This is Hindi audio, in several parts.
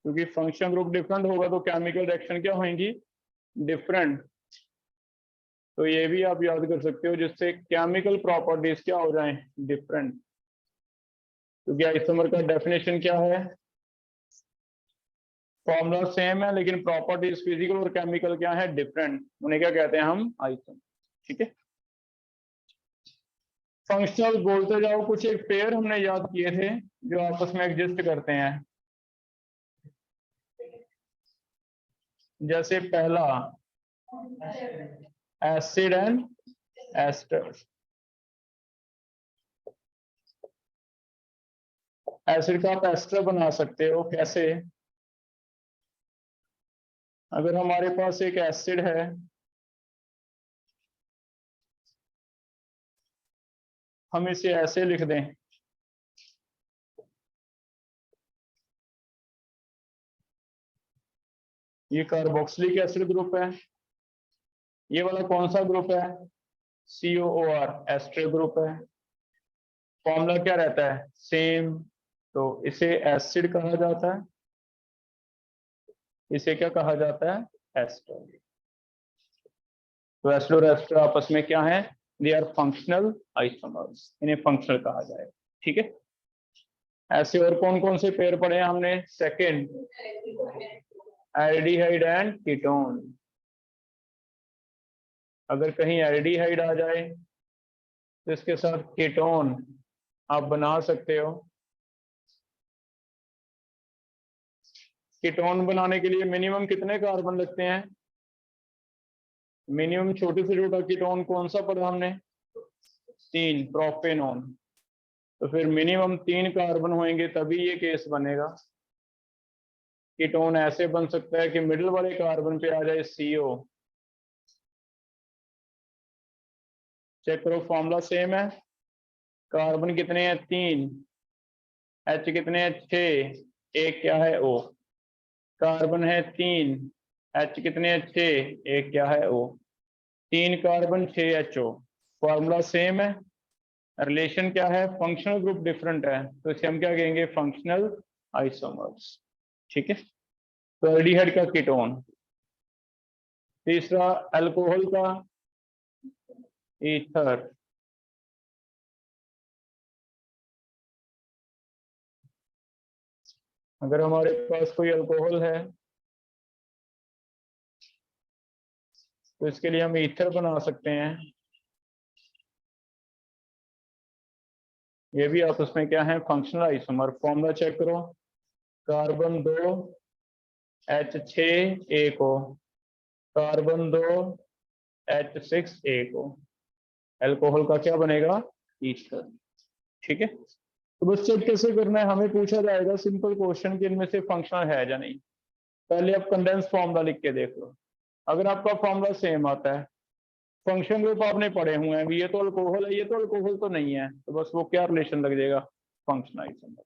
क्योंकि फंक्शन ग्रुप डिफरेंट होगा तो केमिकल रिएक्शन क्या होंगी, डिफरेंट। तो ये भी आप याद कर सकते हो, जिससे केमिकल प्रॉपर्टीज क्या हो जाएं, डिफरेंट। क्योंकि आइसोमर का डेफिनेशन क्या है, फॉर्मूला सेम है लेकिन प्रॉपर्टीज फिजिकल और केमिकल क्या है, डिफरेंट। उन्हें क्या कहते हैं हम, आइसोमर। ठीक है। फंक्शनल बोलते जाओ, कुछ एक पेयर हमने याद किए थे जो आपस में एग्जिस्ट करते हैं। जैसे पहला एसिड एंड एस्टर। एसिड का आप एस्टर बना सकते हो, कैसे? अगर हमारे पास एक एसिड है, हम इसे ऐसे लिख दें, ये कार्बोक्सिलिक एसिड ग्रुप है। ये वाला कौन सा ग्रुप है, COOR, एस्टर ग्रुप है। फॉर्मूला क्या रहता है, सेम। तो इसे एसिड कहा जाता है, इसे क्या कहा जाता है, एस्टर। तो एस्टर और एस्टर आपस में क्या है, दे आर फंक्शनल आइसोमर्स, इन्हें फंक्शनल कहा जाए। ठीक है। ऐसे और कौन कौन से पेयर पढ़े हैं हमने, सेकंड एल्डिहाइड एंड कीटोन। अगर कहीं एल्डिहाइड आ जाए तो इसके साथ कीटोन आप बना सकते हो। कीटोन बनाने के लिए मिनिमम कितने कार्बन लगते हैं, मिनिमम छोटे से छोटा कीटोन कौन सा पढ़ा हमने, 3, प्रोपेनॉन। तो फिर मिनिमम 3 कार्बन होंगे तभी ये केस बनेगा। कीटोन ऐसे बन सकता है कि मिडिल वाले कार्बन पे आ जाए CO। चेक करो, फॉर्मूला सेम है। कार्बन कितने हैं, 3, H कितने हैं, 6, एक क्या है, O। कार्बन है 3, H कितने हैं, 6, एक क्या है, O। 3 carbon 6 HO। Formula same है, रिलेशन क्या है, फंक्शनल ग्रुप डिफरेंट है, तो इसे हम क्या कहेंगे, फंक्शनल आइसोमर्स। ठीक है। तो एल्डिहाइड का कीटोन। तीसरा अल्कोहल का ईथर। अगर हमारे पास कोई अल्कोहल है तो इसके लिए हम ईथर बना सकते हैं। ये भी आपस में क्या है, फंक्शनल आइसोमर। फॉर्मूला चेक करो, कार्बन 2 H6 एक O, कार्बन 2 H6 एक O। अल्कोहल का क्या बनेगा, ईथर। ठीक है। तो बस चेक कैसे करना है, हमें पूछा जाएगा सिंपल क्वेश्चन कि इनमें से फंक्शनल है या नहीं। पहले आप कंडेंस फॉर्मूला लिख के देख लो। अगर आपका फॉर्मूला सेम आता है, फंक्शन ग्रुप आपने पढ़े हुए हैं, ये तो अल्कोहल है, ये तो अल्कोहल तो नहीं है, तो बस वो क्या रिलेशन लग जाएगा, फंक्शनल आइसोमर।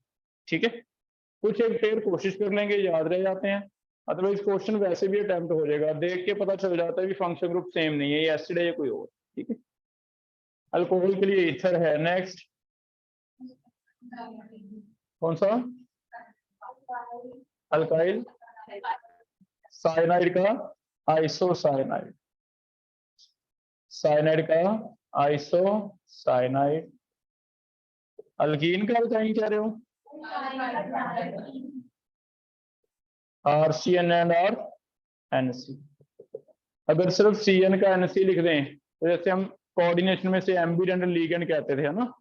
ठीक है। कुछ एक पेयर कोशिश कर लेंगे, याद रह जाते हैं। अदरवाइज क्वेश्चन वैसे भी अटेम्प्ट हो जाएगा, देख के पता चल जाता है कि फंक्शन ग्रुप सेम नहीं है, ये एसिड है या कोई और। ठीक है। अल्कोहल के लिए ईथर है। नेक्स्ट कौन सा, अल्काइल साइनाइड का आइसोसाइनाइड, साइनाइड का आइसोसाइनाइड। अल्कीन का अल्काइन कह रहे हो, RCN एंड और NC। अगर सिर्फ CN का NC लिख दें तो जैसे हम कोऑर्डिनेशन में से एम्बिडेंट लिगेंड कहते थे, है ना।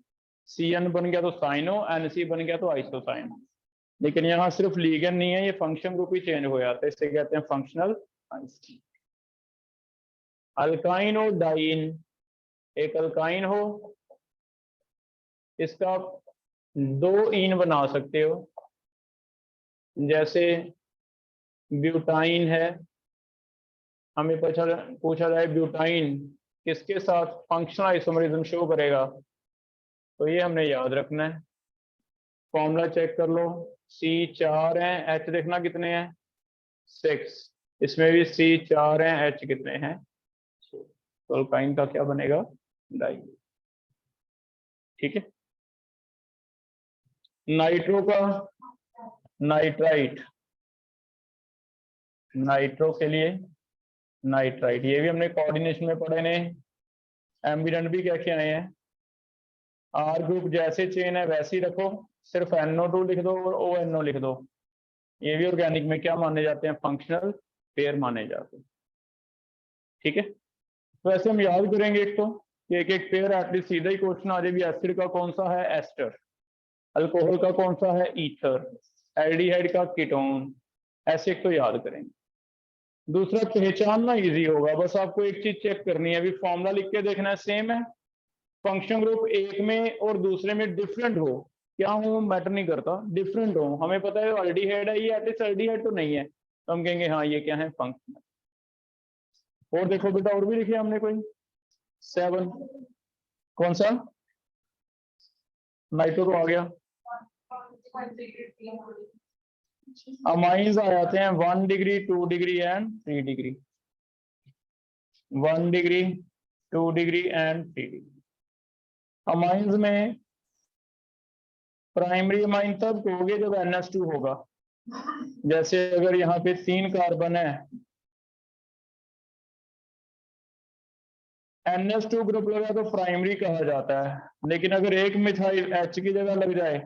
CN बन गया तो साइनो, NC बन गया तो आइसोसाइनो। लेकिन यहाँ सिर्फ लिगेंड नहीं है, ये फंक्शन ग्रुप ही चेंज हो जाता है, इससे कहते हैं फंक्शनल आइसोमर। अल्काइन और डाइन, एक अल्काइन हो, इसका आप 2 ईन बना सकते हो। जैसे ब्यूटाइन है, हमें पूछा जाए ब्यूटाइन किसके साथ फंक्शनल आइसोमरिज्म शो करेगा, तो ये हमने याद रखना है। फॉर्मूला चेक कर लो, C4 है, H देखना कितने हैं, 6। इसमें भी C4 है, H कितने हैं, तो अल्काइन का क्या बनेगा, डाइन। ठीक है। नाइट्रो का नाइट्राइट, नाइट्रो के लिए नाइट्राइट, ये भी हमने कोऑर्डिनेशन में पढ़े ने। एम्बिडेंट भी क्या क्या आए हैं, आर ग्रुप जैसे चेन है वैसे ही रखो, सिर्फ NO2 लिख दो और ONO लिख दो। ये भी ऑर्गेनिक में क्या माने जाते हैं, फंक्शनल पेयर माने जाते हैं। ठीक है, तो ऐसे हम याद करेंगे एक तो कि एक एक पेयर एटलीस्ट सीधा ही क्वेश्चन आ जाए भी एसिड का कौन सा है एस्टर, अल्कोहल का कौन सा है ईथर, एल्डिहाइड का कीटोन, ऐसे एक तो याद करेंगे। दूसरा पहचानना इजी होगा, बस आपको एक चीज चेक करनी है, अभी फॉर्मूला लिख के देखना है सेम है, फंक्शन ग्रुप एक में और दूसरे में डिफरेंट हो, क्या हो मैटर नहीं करता, डिफरेंट हो, हमें पता है अल्डिहाइड है ये, एटलीस्ट अल्डिहाइड तो नहीं है, तो हम कहेंगे हाँ ये क्या है फंक्शनल। और देखो बेटा और भी लिखे हमने कोई 7, कौन सा नाइट्रो तो आ गया, अमाइंस आ जाते हैं 1 degree 2 degree and 3 degree, 1 degree 2 degree and 3 degree. Amines में प्राइमरी अमाइन तब कहोगे जब NH2 होगा, जैसे अगर यहाँ पे 3 कार्बन है, NH2 ग्रुप लगा तो प्राइमरी कहा जाता है, लेकिन अगर एक मिथाइल H की जगह लग जाए,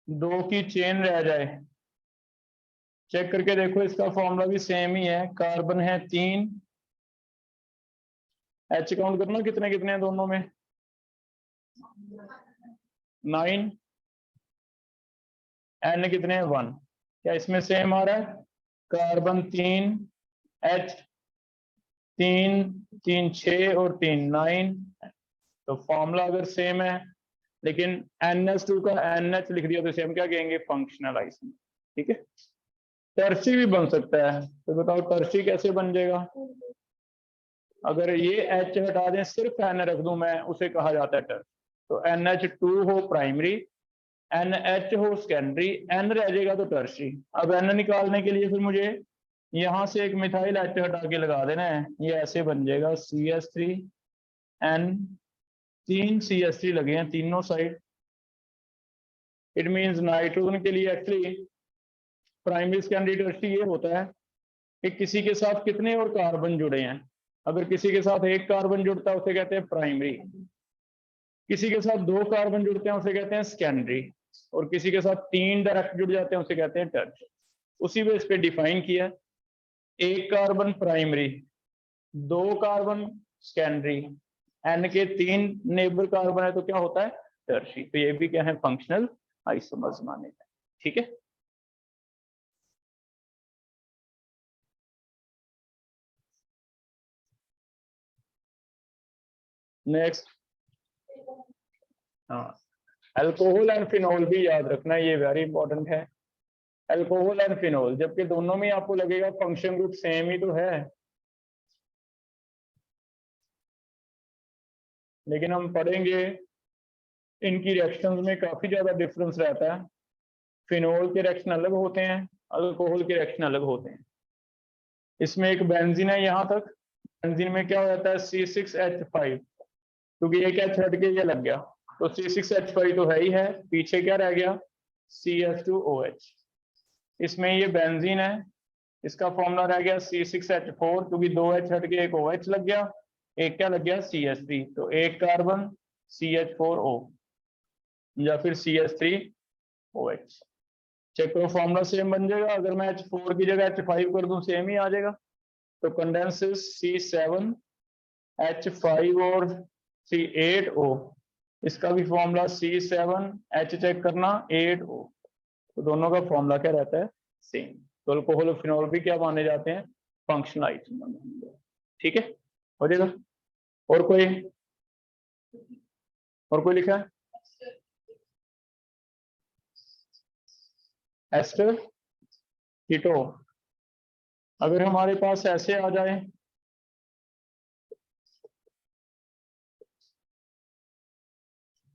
2 की चेन रह जाए, चेक करके देखो इसका फॉर्मूला भी सेम ही है, कार्बन है 3, H काउंट करना कितने कितने हैं दोनों में, 9, N कितने हैं 1, क्या इसमें सेम आ रहा है, कार्बन 3, H 3 3 6 और 3 9, तो फॉर्मूला अगर सेम है लेकिन NH2 का NH लिख दिया तो इसे हम क्या कहेंगे फंक्शनल आइसोमर। ठीक है, टर्शी भी बन सकता है, तो बताओ टर्शी कैसे बन जाएगा, अगर ये H हटा दें सिर्फ N रख दूं मैं, उसे कहा जाता है टर्श, तो NH2 हो प्राइमरी, NH हो सेकेंडरी, N रह जाएगा तो टर्शी। अब N निकालने के लिए फिर मुझे यहां से एक मिथाइल H हटा के लगा देना है, ये ऐसे बन जाएगा CH3 N, 3 CH3 लगे हैं तीनों साइड, इट मींस नाइट्रोजन के लिए एक्चुअली प्राइमरी सेकेंडरी टर्शी ये होता है कि किसी के साथ कितने और कार्बन जुड़े हैं, अगर किसी के साथ एक कार्बन जुड़ता है उसे कहते हैं प्राइमरी, किसी के साथ 2 कार्बन जुड़ते हैं उसे कहते हैं सेकेंडरी, और किसी के साथ 3 डायरेक्ट जुड़ जाते हैं उसे कहते हैं टर्श। उसी बेस पे डिफाइन किया, एक carbon primary, 2 carbon secondary, N के 3 नेबर कार्बन है तो क्या होता है टर्शी, तो ये भी क्या है फंक्शनल आइसोमर्स माने जाते हैं। ठीक है, नेक्स्ट, हाँ अल्कोहल एंड फिनोल भी याद रखना, ये वेरी इंपॉर्टेंट है, अल्कोहल एंड फिनोल, जबकि दोनों में आपको लगेगा फंक्शन ग्रुप सेम ही तो है, लेकिन हम पढ़ेंगे इनकी रिएक्शंस में काफी ज्यादा डिफरेंस रहता है, फिनोल के रिएक्शन अलग होते हैं, अल्कोहल के रिएक्शन अलग होते हैं। इसमें एक बेंजीन है यहाँ तक, बेंजीन में क्या हो जाता है C6H5, क्योंकि एक H हट के ये लग गया, तो C6H5 तो है ही है, पीछे क्या रह गया CH2OH, इसमें ये बेंजीन है, इसका फॉर्मूला रह गया C6H4, क्योंकि 2 H हट के एक OH लग गया, एक क्या लग गया CH3, तो एक कार्बन CH4O या फिर CH3OH। चेक करो फॉर्मूला सेम बन जाएगा, अगर मैं H4 की जगह H5 कर दूं सेम ही आ जाएगा, तो कंडेंसेस C7H5 और C8O, इसका भी फॉर्मूला C7H चेक करना 8O, तो दोनों का फॉर्मूला क्या रहता है सेम, तो अल्कोहल और फिनोल भी क्या माने जाते हैं फंक्शनल आइसोमर। ठीक है, हो जाएगा। और कोई लिखा है एस्टर कीटो, अगर हमारे पास ऐसे आ जाए,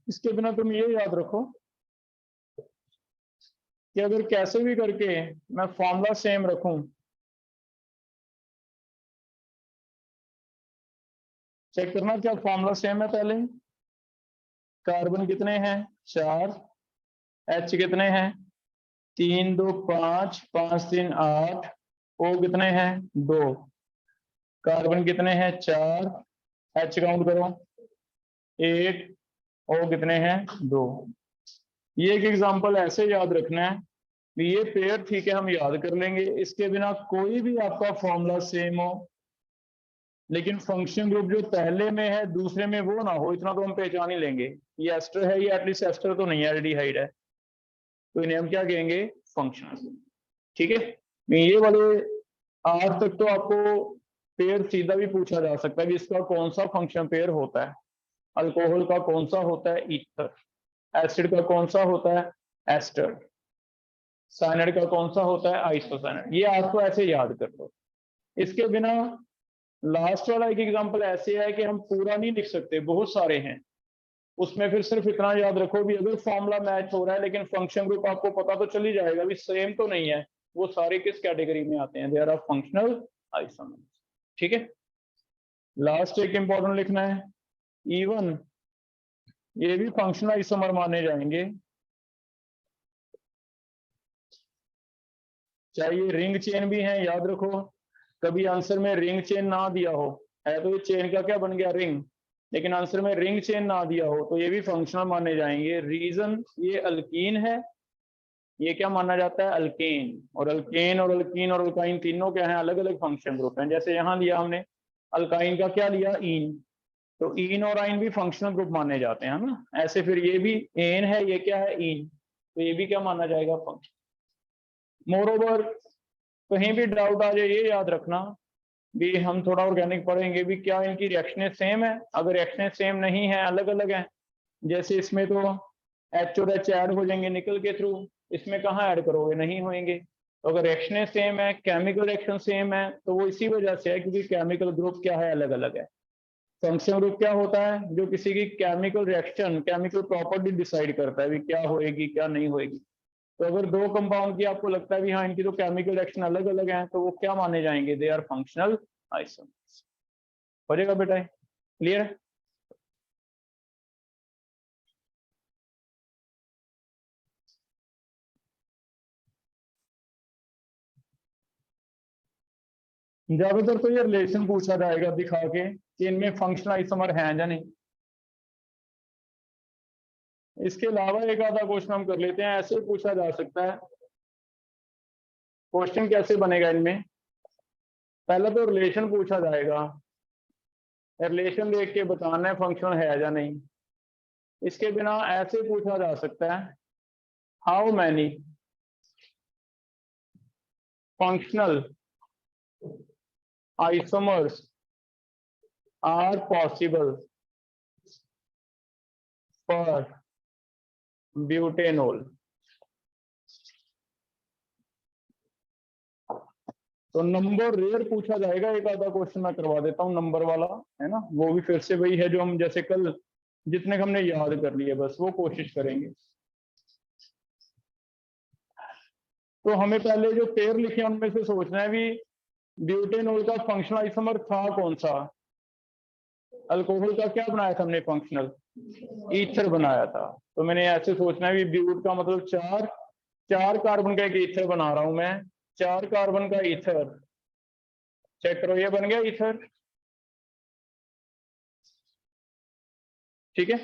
इसके बिना तुम ये याद रखो कि अगर कैसे भी करके मैं फॉर्मूला सेम रखूं, चेक करना क्या फॉर्मूला सेम है, पहले कार्बन कितने हैं 4, H कितने हैं 3 2 5 5 3 8 O कितने हैं 2, कार्बन कितने हैं 4, H काउंट करो 8, O कितने हैं 2। ये एक एग्जांपल ऐसे याद रखना है कि ये पेयर ठीक है, हम याद कर लेंगे। इसके बिना कोई भी आपका फॉर्मूला सेम हो, लेकिन फंक्शन ग्रुप जो पहले में है दूसरे में वो ना हो, इतना तो हम पहचान ही लेंगे। ये एस्टर है, ये एटलीस्ट एस्टर तो नहीं है, एल्डिहाइड है, तो इन्हें हम क्या कहेंगे फंक्शनल। ठीक है, ये वाले आज तक तो आपको पेयर सीधा भी पूछा जा सकता है कि इसका कौन सा फंक्शन पेयर होता है। अल्कोहल का कौन सा होता है ईथर, एसिड का कौन सा होता है एस्टर, साइनाइड का कौन सा होता है आइसोसाइनाइड। ये आपको ऐसे याद कर लो। इसके बिना लास्ट वाला एक एग्जांपल ऐसे है कि हम पूरा नहीं लिख सकते, बहुत सारे हैं उसमें। फिर सिर्फ इतना याद रखो भी अगर फॉर्मूला मैच हो रहा है लेकिन फंक्शन ग्रुप आपको पता तो चल ही जाएगा भी सेम तो नहीं है, वो सारे किस कैटेगरी में आते हैं, दे आर फंक्शनल आइसोमर्स। ठीक है, लास्ट एक इंपॉर्टेंट लिखना है, इवन ये भी फंक्शनल आइसोमर माने जाएंगे, चाहे ये रिंग चेन भी है। याद रखो कभी आंसर में रिंग चेन ना दिया हो, है तो ये चेन का क्या बन गया रिंग, लेकिन आंसर में रिंग चेन ना दिया हो तो ये भी फंक्शनल माने जाएंगे। रीजन ये अल्कीन है, ये क्या माना जाता है अल्केन, और अल्केन और अल्कीन और अल्काइन तीनों क्या है अलग अलग फंक्शन ग्रुप हैं। जैसे यहाँ लिया हमने अल्काइन का क्या लिया ईन, तो ईन और आइन भी फंक्शनल ग्रुप माने जाते हैं ना। ऐसे फिर ये भी एन है, ये क्या है ईन, तो ये भी क्या माना जाएगा फंक्शन। मोरोवर कहीं भी डाउट आ जाए ये याद रखना भी हम थोड़ा ऑर्गेनिक पढ़ेंगे भी क्या इनकी रिएक्शनें सेम है। अगर रिएक्शनें सेम नहीं है अलग अलग है, जैसे इसमें तो एच और एच ऐड हो जाएंगे निकल के थ्रू, इसमें कहाँ ऐड करोगे नहीं होंगे। तो अगर रिएक्शनें सेम है केमिकल रिएक्शन सेम है तो वो इसी वजह से है क्योंकि केमिकल ग्रुप क्या है अलग अलग है। फंक्शन ग्रुप क्या होता है जो किसी की chemical reaction chemical property decide करता है भी क्या होएगी क्या नहीं होएगी। तो अगर दो कंपाउंड की आपको लगता है भी हाँ इनकी तो केमिकल रिएक्शन अलग अलग हैं तो वो क्या माने जाएंगे दे आर फंक्शनल आइसोमर्स। हो जाएगा बेटा, क्लियर है। ज्यादातर तो ये रिलेशन पूछा जाएगा दिखा के कि इनमें फंक्शनल आइसोमर हैं या नहीं। इसके अलावा एक आधा क्वेश्चन हम कर लेते हैं, ऐसे पूछा जा सकता है। क्वेश्चन कैसे बनेगा इनमें, पहला तो रिलेशन पूछा जाएगा, रिलेशन देख के बताना है फंक्शनल है या नहीं। इसके बिना ऐसे पूछा जा सकता है how many functional isomers are possible for butanol. तो नंबर रेयर पूछा जाएगा, एक आधा क्वेश्चन मैं करवा देता हूँ नंबर वाला, है ना। वो भी फिर से वही है जो हम जैसे कल जितने का हमने याद कर लिए बस वो कोशिश करेंगे। तो हमें पहले जो पेयर लिखे उनमें से सोचना है भी ब्यूटेनॉल का फंक्शनल आइसोमर था कौन सा। अल्कोहल का क्या बनाया था हमने फंक्शनल ईथर बनाया था। तो मैंने ऐसे सोचना है भी ब्यूट का मतलब चार, चार कार्बन का एक ईथर बना रहा हूं मैं, चार कार्बन का ईथर। चेक करो ये बन गया ईथर, ठीक है।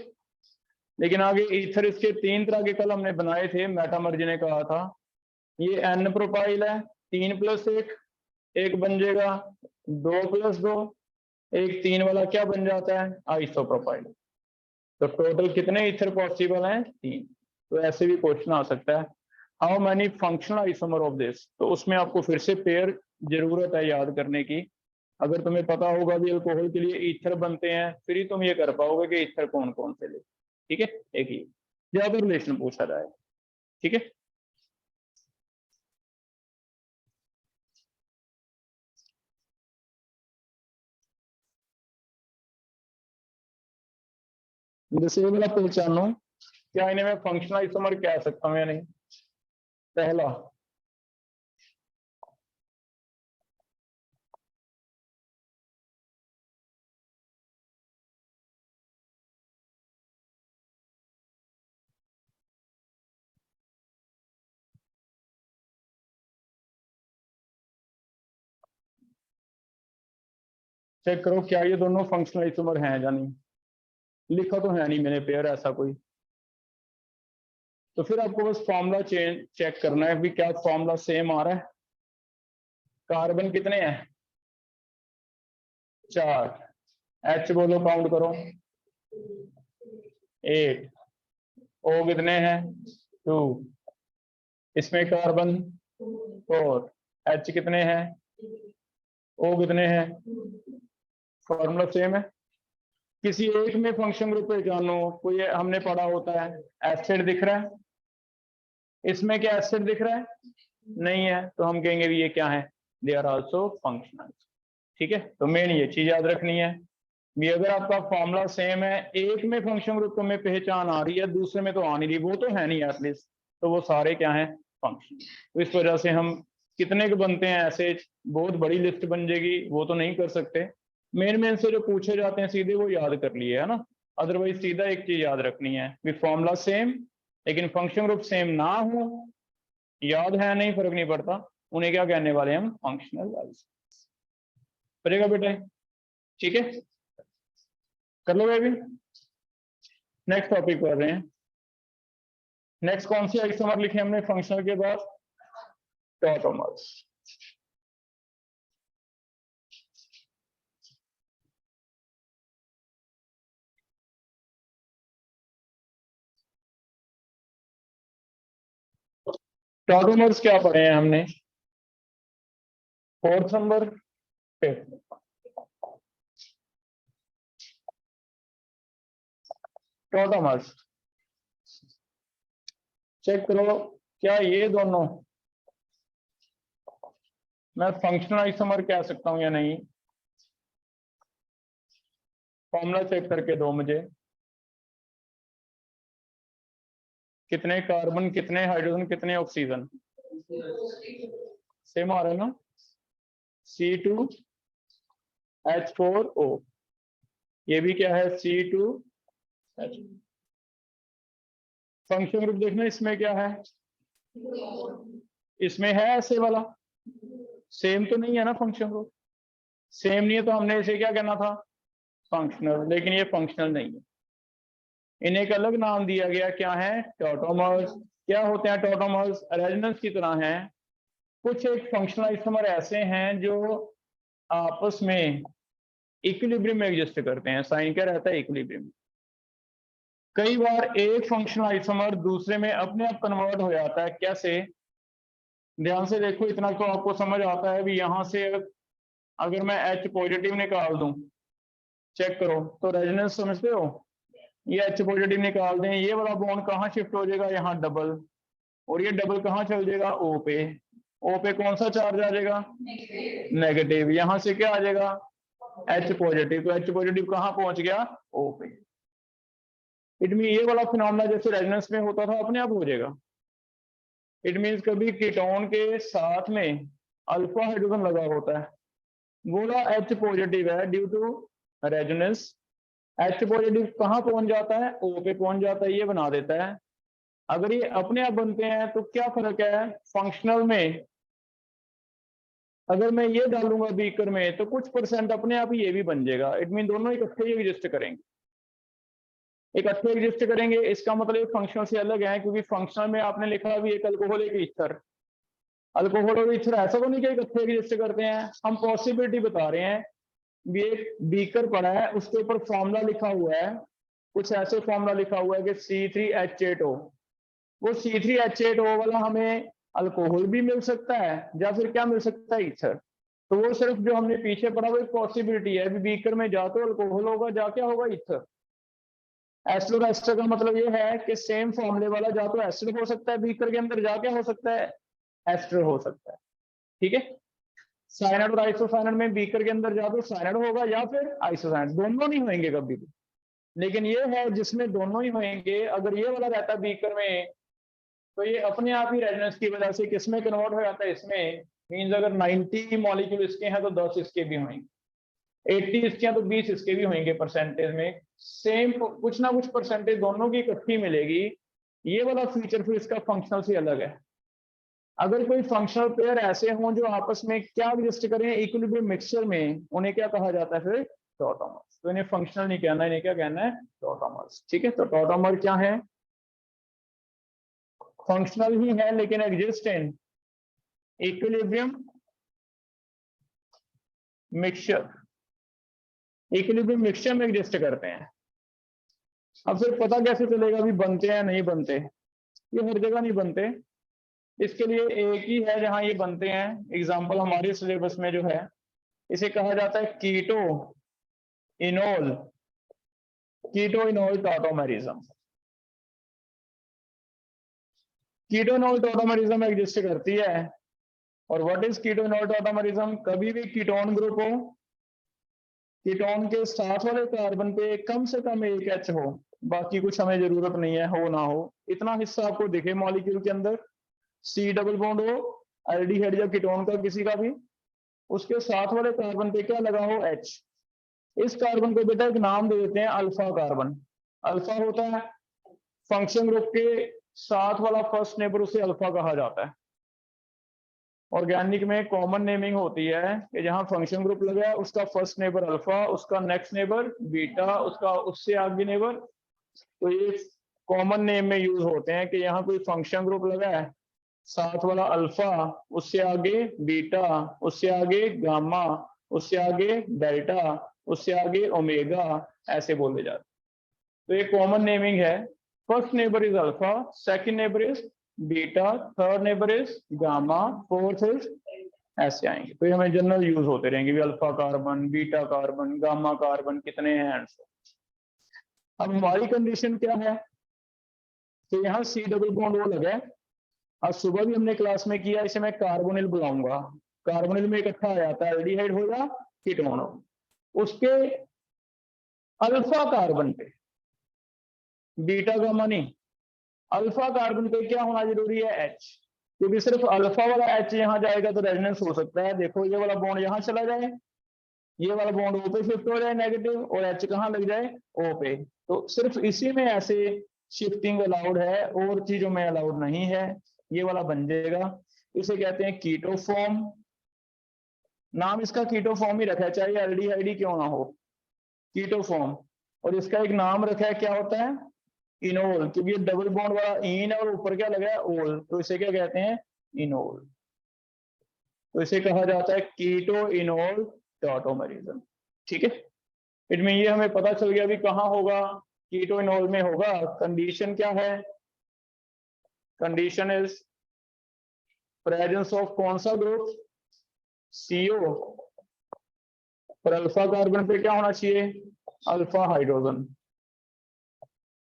लेकिन आगे ईथर इसके तीन तरह के कल हमने बनाए थे, मेटामर्जी ने कहा था। ये एन प्रोपाइल है, 3+1, एक बन जाएगा 2+2, एक 3 वाला क्या बन जाता है आइसोप्रोपाइल। तो टोटल कितने ईथर पॉसिबल हैं 3। तो ऐसे भी क्वेश्चन आ सकता है how many functional isomer of this. तो उसमें आपको फिर से पेयर जरूरत है याद करने की। अगर तुम्हें पता होगा भी अल्कोहल के लिए ईथर बनते हैं फिर ही तुम ये कर पाओगे कि ईथर कौन कौन से ले। ठीक है, एक ही ज्यादा रिलेशन पूछा जाए। ठीक है, जैसे ये वाला पहचानो क्या इन्हें मैं फंक्शनल आइसोमर कह सकता हूँ या नहीं। पहला चेक करो क्या ये दोनों फंक्शनल आइसोमर हैं या नहीं। लिखा तो है नहीं मैंने पेयर ऐसा कोई, तो फिर आपको बस फॉर्मूला चेक करना है कि क्या फॉर्मूला सेम आ रहा है। कार्बन कितने हैं 4, एच बोलो काउंट करो 8, ओ कितने हैं 2, इसमें कार्बन 4, एच कितने हैं, ओ कितने हैं, फॉर्मूला सेम है। किसी एक में फंक्शन ग्रुप पहचानो, कोई हमने पढ़ा होता है एसिड दिख रहा है, इसमें क्या एसिड दिख रहा है नहीं है, तो हम कहेंगे भी ये क्या है, दे आर आल्सो फंक्शनल। ठीक है, तो मेन ये चीज याद रखनी है भी अगर आपका फॉर्मूला सेम है, एक में फंक्शन ग्रुप में पहचान आ रही है दूसरे में तो आ नहीं रही, वो तो है नहीं एटलीस्ट, तो वो सारे क्या है फंक्शन। तो इस वजह से हम कितने के बनते हैं ऐसे बहुत बड़ी लिस्ट बन जाएगी, वो तो नहीं कर सकते। मेन से जो पूछे जाते हैं सीधे वो याद कर लिए है ना, अदरवाइज सीधा एक चीज याद रखनी है कि फॉर्मूला सेम लेकिन फंक्शन ग्रुप सेम ना हो, याद है नहीं फर्क नहीं पड़ता, उन्हें क्या कहने वाले हम फंक्शनल आइसोमर्स। करेगा बेटा, ठीक है कर लो बेबी। नेक्स्ट टॉपिक कर रहे हैं। नेक्स्ट कौन सी आइसोमर लिखे हमने फंक्शनल के बाद, टॉटोमर्स। टॉटोमर्स क्या पढ़े हैं हमने, 4th number 5th। Tautomers check करो क्या ये दोनों मैं फंक्शनल आइसोमर कह सकता हूं या नहीं, फॉर्मूला चेक करके दो मुझे। कितने कार्बन कितने हाइड्रोजन कितने ऑक्सीजन, सेम आ रहा है ना, C2H4O, ये भी क्या है C2H। फंक्शन ग्रुप देखना इसमें क्या है, इसमें है ऐसे वाला, सेम तो नहीं है ना फंक्शन ग्रुप, सेम नहीं है तो हमने इसे क्या कहना था फंक्शनल, लेकिन ये फंक्शनल नहीं है, इन्हें एक अलग नाम दिया गया, क्या है टॉटोमर्स। क्या होते हैं टॉटोमर्स, रेजोनेंस की तरह हैं, कुछ एक फंक्शनल आइसोमर ऐसे हैं जो आपस में इक्विलिब्रियम में एग्जिस्ट करते हैं, साइन क्या रहता है इक्विलिब्रियम। कई बार एक फंक्शनल आइसोमर दूसरे में अपने आप कन्वर्ट हो जाता है, कैसे, ध्यान से देखो इतना तो आपको समझ आता है भी यहां से अगर मैं H पॉजिटिव निकाल दूं, चेक करो तो रेजोनेंस समझते हो, ये H पॉजिटिव निकाल दें, ये वाला बॉन्ड कहाँ शिफ्ट हो जाएगा यहाँ डबल, और ये डबल कहाँ चल जाएगा O पे, O पे कौन सा चार्ज आ जाएगा नेगेटिव, यहां से क्या आ जाएगा H पॉजिटिव, तो H पॉजिटिव कहाँ पहुंच गया O पे। इट मीन ये वाला फिनोमेना जैसे रेजोनेंस में होता था अपने आप हो जाएगा। इट मीन्स कभी कीटोन के साथ में अल्फा हाइड्रोजन लगा होता है, बोला H पॉजिटिव है due to resonance, H positive कहाँ पहुंच जाता है O पे पहुंच जाता है, ये बना देता है। अगर ये अपने आप बनते हैं तो क्या फर्क है फंक्शनल में, अगर मैं ये डालूंगा बीकर में तो कुछ परसेंट अपने आप ही ये भी बन जाएगा, इट मीन दोनों इकट्ठे ही एग्जिस्ट करेंगे, इकट्ठे एग्जिस्ट करेंगे, इसका मतलब फंक्शनल से अलग है, क्योंकि फंक्शनल में आपने लिखा भी एक अल्कोहल एक ईथर, अल्कोहल और ईथर ऐसा तो नहीं कि इकट्ठे एग्जिस्ट करते हैं, हम पॉसिबिलिटी बता रहे हैं भी एक बीकर पड़ा है उसके ऊपर फॉर्मूला लिखा हुआ है, कुछ ऐसे फॉर्मूला लिखा हुआ है कि C3H8O, वो C3H8O वाला हमें अल्कोहल भी मिल सकता है या फिर क्या मिल सकता है ईथर, तो वो सिर्फ जो हमने पीछे पढ़ा वो एक पॉसिबिलिटी है, बीकर में जा तो अल्कोहल होगा जा क्या होगा ईथर। एसिड और एस्टर का मतलब ये है कि सेम फॉर्मूले वाला जा तो एसिड हो सकता है बीकर के अंदर, जा क्या हो सकता है एस्टर हो सकता है, ठीक है। साइनाइड और आइसोसाइनाइड में बीकर के अंदर जा तो साइनाइड होगा या फिर आइसोसाइनाइड, दोनों नहीं होंगे कभी भी, लेकिन ये है जिसमें दोनों ही होंगे, अगर ये वाला रहता बीकर में तो ये अपने आप ही रेजोनेंस की वजह से किसमें कन्वर्ट हो जाता है इसमें, मींस अगर 90 मॉलिक्यूल इसके हैं तो 10 इसके भी होंगे, 80 इसके हैं तो 20 इसके भी होंगे, परसेंटेज में सेम कुछ ना कुछ परसेंटेज दोनों की इकट्ठी मिलेगी, ये वाला फीचर फिर इसका फंक्शनल से अलग है। अगर कोई फंक्शनल पेयर ऐसे हों जो आपस में क्या एग्जिस्ट करें इक्विलिब्रियम मिक्सचर में, उन्हें क्या कहा जाता है फिर? टॉटोमर्स। तो इन्हें फंक्शनल नहीं कहना, इन्हें क्या कहना है? टॉटोमर्स। ठीक है, तो टॉटोमर क्या है? फंक्शनल ही है लेकिन exist in equilibrium mixture, equilibrium mixture में एग्जिस्ट करते हैं। अब फिर पता कैसे चलेगा भी बनते हैं नहीं बनते? ये हर जगह नहीं बनते, इसके लिए एक ही है जहां ये बनते हैं। एग्जांपल हमारे सिलेबस में जो है, इसे कहा जाता है keto enol, keto enol tautomerism. Keto enol tautomerism exist करती है। और what is keto enol tautomerism? कभी भी कीटोन ग्रुप हो, कीटोन के साथ वाले कार्बन पे कम से कम एक एच हो, बाकी कुछ हमें जरूरत नहीं है, हो ना हो, इतना हिस्सा आपको दिखे मॉलिक्यूल के अंदर, सी डबल बॉन्ड हो एल्डिहाइड या कीटोन का किसी का भी, उसके साथ वाले कार्बन पे क्या लगा हो? एच। इस कार्बन को बेटा एक नाम दे देते हैं अल्फा कार्बन। अल्फा होता है फंक्शन ग्रुप के साथ वाला फर्स्ट नेबर, उसे अल्फा कहा जाता है। ऑर्गेनिक में कॉमन नेमिंग होती है कि जहां फंक्शन ग्रुप लगा है उसका फर्स्ट नेबर अल्फा, उसका नेक्स्ट नेबर बीटा, उसका उससे आगे नेबर। तो ये कॉमन नेम में यूज होते हैं कि यहाँ कोई फंक्शन ग्रुप लगा है, साथ वाला अल्फा, उससे आगे बीटा, उससे आगे गामा, उससे आगे डेल्टा, उससे आगे ओमेगा, ऐसे बोले जाते। तो ये कॉमन नेमिंग है। First neighbour is alpha, second neighbour is beta, third neighbour is gamma, fourth is, ऐसे आएंगे। तो ये हमें जनरल यूज होते रहेंगे भी, alpha carbon, beta carbon, gamma carbon कितने हैं। अब हमारी कंडीशन क्या है? तो यहाँ सी डबल बॉन्ड वो लगा है। आज सुबह भी हमने क्लास में किया, इसे मैं कार्बोनिल बुलाऊंगा। कार्बोनिल में इकट्ठा आ जाता है एल्डिहाइड हो या कीटोन हो। उसके अल्फा कार्बन पे, बीटा गामा नहीं, अल्फा कार्बन पे क्या होना जरूरी है? एच। क्योंकि सिर्फ अल्फा वाला एच यहाँ जाएगा तो रेजोनेंस हो सकता है। देखो ये वाला बॉन्ड यहाँ चला जाए, ये वाला बॉन्ड ओ पे शिफ्ट हो जाए नेगेटिव, और एच कहाँ लग जाए? ओ पे। तो सिर्फ इसी में ऐसे शिफ्टिंग अलाउड है, और चीजों में अलाउड नहीं है। ये वाला बन जाएगा, इसे कहते हैं कीटोफॉर्म। नाम इसका कीटोफॉर्म ही रखा है, चाहे एल्डिहाइड क्यों ना हो, कीटोफॉर्म। और इसका एक नाम रखा है, क्या होता है? इनोल, क्योंकि ये डबल बॉन्ड वाला इन है और ऊपर क्या लगा है? ओल, तो इसे क्या कहते हैं? इनोल। तो इसे कहा जाता है कीटो इनोल टॉटोमेरिज्म। ठीक है, इट मीन ये हमें पता चल गया भी कहाँ होगा? कीटो इनोल में होगा। कंडीशन क्या है? कंडीशन इज प्रेजेंस ऑफ कौन सा ग्रुप? सीओ। और अल्फा कार्बन पे क्या होना चाहिए? Alpha hydrogen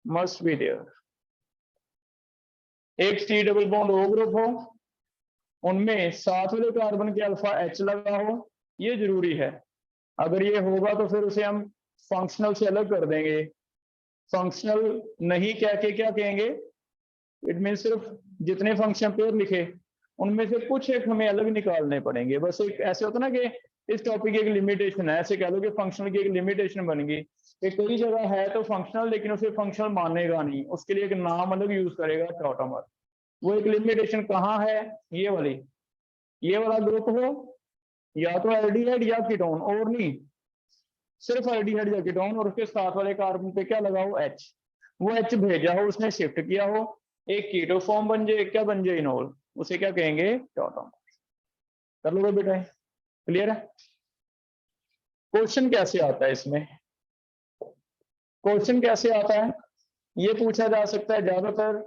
must be there. एक C double bond O group हो, उनमें साथ वाले कार्बन के अल्फा एच लगा हो, ये जरूरी है। अगर ये होगा तो फिर उसे हम फंक्शनल से अलग कर देंगे। फंक्शनल नहीं कह के क्या कहेंगे? इट मीन सिर्फ जितने फंक्शन पेयर लिखे उनमें से कुछ एक हमें अलग निकालने पड़ेंगे। बस एक ऐसे होता ना कि इस टॉपिक की एक लिमिटेशन है, ऐसे कह लो कि फंक्शनल की एक लिमिटेशन बन गई कि कई जगह है तो फंक्शनल, लेकिन उसे फंक्शनल मानेगा नहीं, उसके लिए एक नाम अलग यूज करेगा टॉटोमर। वो एक लिमिटेशन कहाँ है? ये वाली, ये वाला ग्रुप हो या तो एल्डिहाइड या कीटोन, और नहीं, सिर्फ एल्डिहाइड या कीटोन, और उसके साथ वाले कार्बन पे क्या लगा हो? एच। वो एच भेजा हो, उसने शिफ्ट किया हो, एक कीटो फॉर्म बन जाए, क्या बन जाए? इनोल। उसे क्या कहेंगे? टॉटोमर। कर लो बेटा, क्लियर है? क्वेश्चन कैसे आता है इसमें? क्वेश्चन कैसे आता है ये पूछा जा सकता है। ज्यादातर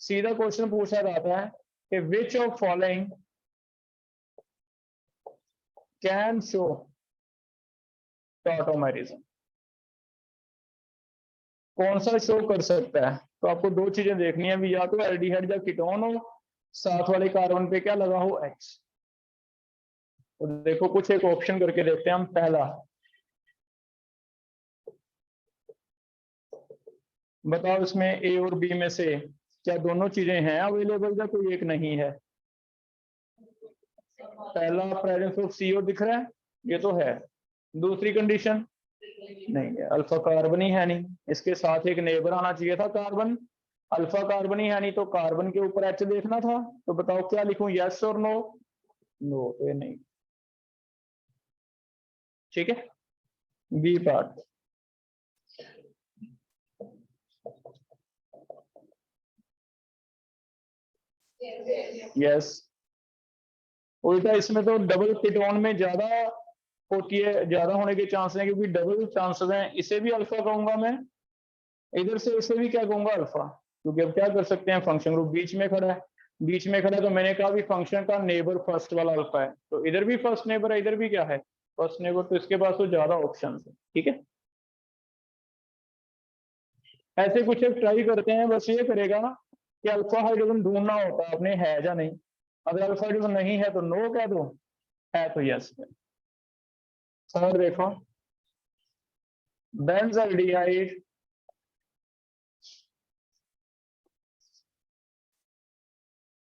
सीधा क्वेश्चन पूछा जाता है कि which of following can show tautomerism, कौन सा शो कर सकता है? तो आपको दो चीजें देखनी है भी, या तो एल्डिहाइड या कीटोन हो, साथ वाले कार्बन पे क्या लगा हो? एच। तो देखो कुछ एक ऑप्शन करके देखते हैं हम। पहला, बताओ इसमें ए और बी में से क्या दोनों चीजें हैं अवेलेबल या कोई एक नहीं है? पहला प्रेजेंस ऑफ सीओ दिख रहा है, ये तो है। दूसरी कंडीशन नहीं है, अल्फा कार्बन ही है नहीं, इसके साथ एक नेबर आना चाहिए था कार्बन, अल्फा कार्बन ही है, नहीं तो कार्बन के ऊपर एच देखना था। तो बताओ क्या लिखूं, यस और नो? नो, तो ये नहीं। ठीक है, बी पार्ट। यस, उल्टा इसमें तो डबल कीटोन में ज्यादा होती है, ज्यादा होने के चांस हैं, क्योंकि डबल चांसेस हैं। इसे भी अल्फा कहूंगा मैं, इधर से इसे भी क्या कहूंगा, अल्फा। क्योंकि अब क्या कर सकते हैं, फंक्शन ग्रुप बीच में खड़ा है। बीच में खड़ा है तो मैंने कहा भी फंक्शन का नेबर फर्स्ट वाला अल्फा है, तो इधर भी फर्स्ट नेबर है, इधर भी क्या है, फर्स्ट नेबर, तो इसके पास तो ज्यादा ऑप्शन है। ठीक है, ऐसे कुछ एक ट्राई करते हैं। बस ये करेगा कि अल्फा हाइड्रोजन ढूंढना होता है अपने, है या नहीं। अगर अल्फा हाइड्रोजन नहीं है तो नो कह दो, है तो यस। सर देखो, बेंजाल्डिहाइड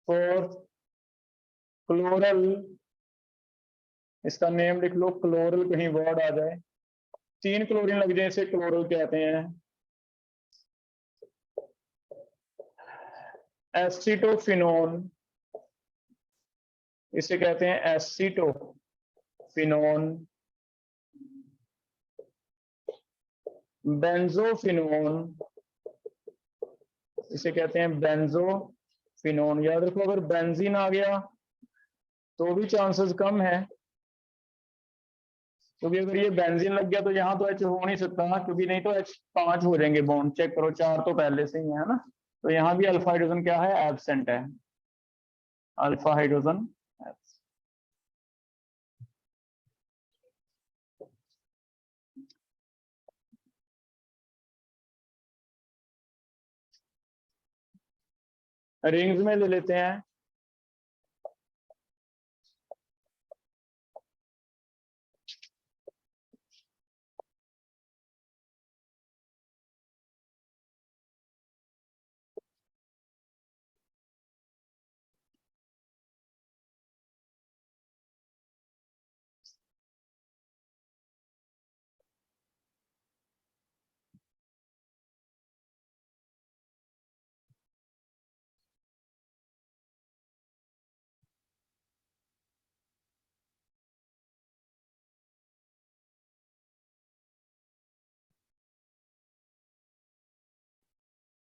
और क्लोरल, इसका नेम लिख लो क्लोरल, कहीं वर्ड आ जाए। 3 क्लोरीन लग जाए, इसे क्लोरल कहते हैं। एसिटोफिनोन, इसे कहते हैं एसिटोफिनोन। बेंजोफिनोन, इसे कहते हैं बेंजोफिनोन। याद रखो, अगर बेंजीन आ गया तो भी चांसेस कम है, क्योंकि अगर ये बेंजीन लग गया तो यहाँ तो एच हो नहीं सकता, क्योंकि नहीं तो एच 5 हो जाएंगे बॉन्ड। चेक करो, 4 तो पहले से ही है ना। तो यहाँ भी अल्फा हाइड्रोजन क्या है, एब्सेंट है, अल्फा हाइड्रोजन। रिंग्स में ले लेते हैं।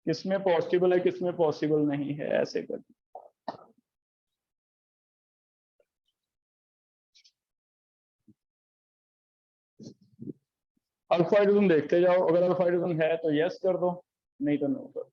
किसमें पॉसिबल है, किसमें पॉसिबल नहीं है, ऐसे कर। अल्फा हाइड्रोजन देखते जाओ, अगर अल्फा हाइड्रोजन है तो यस कर दो, नहीं तो नो कर।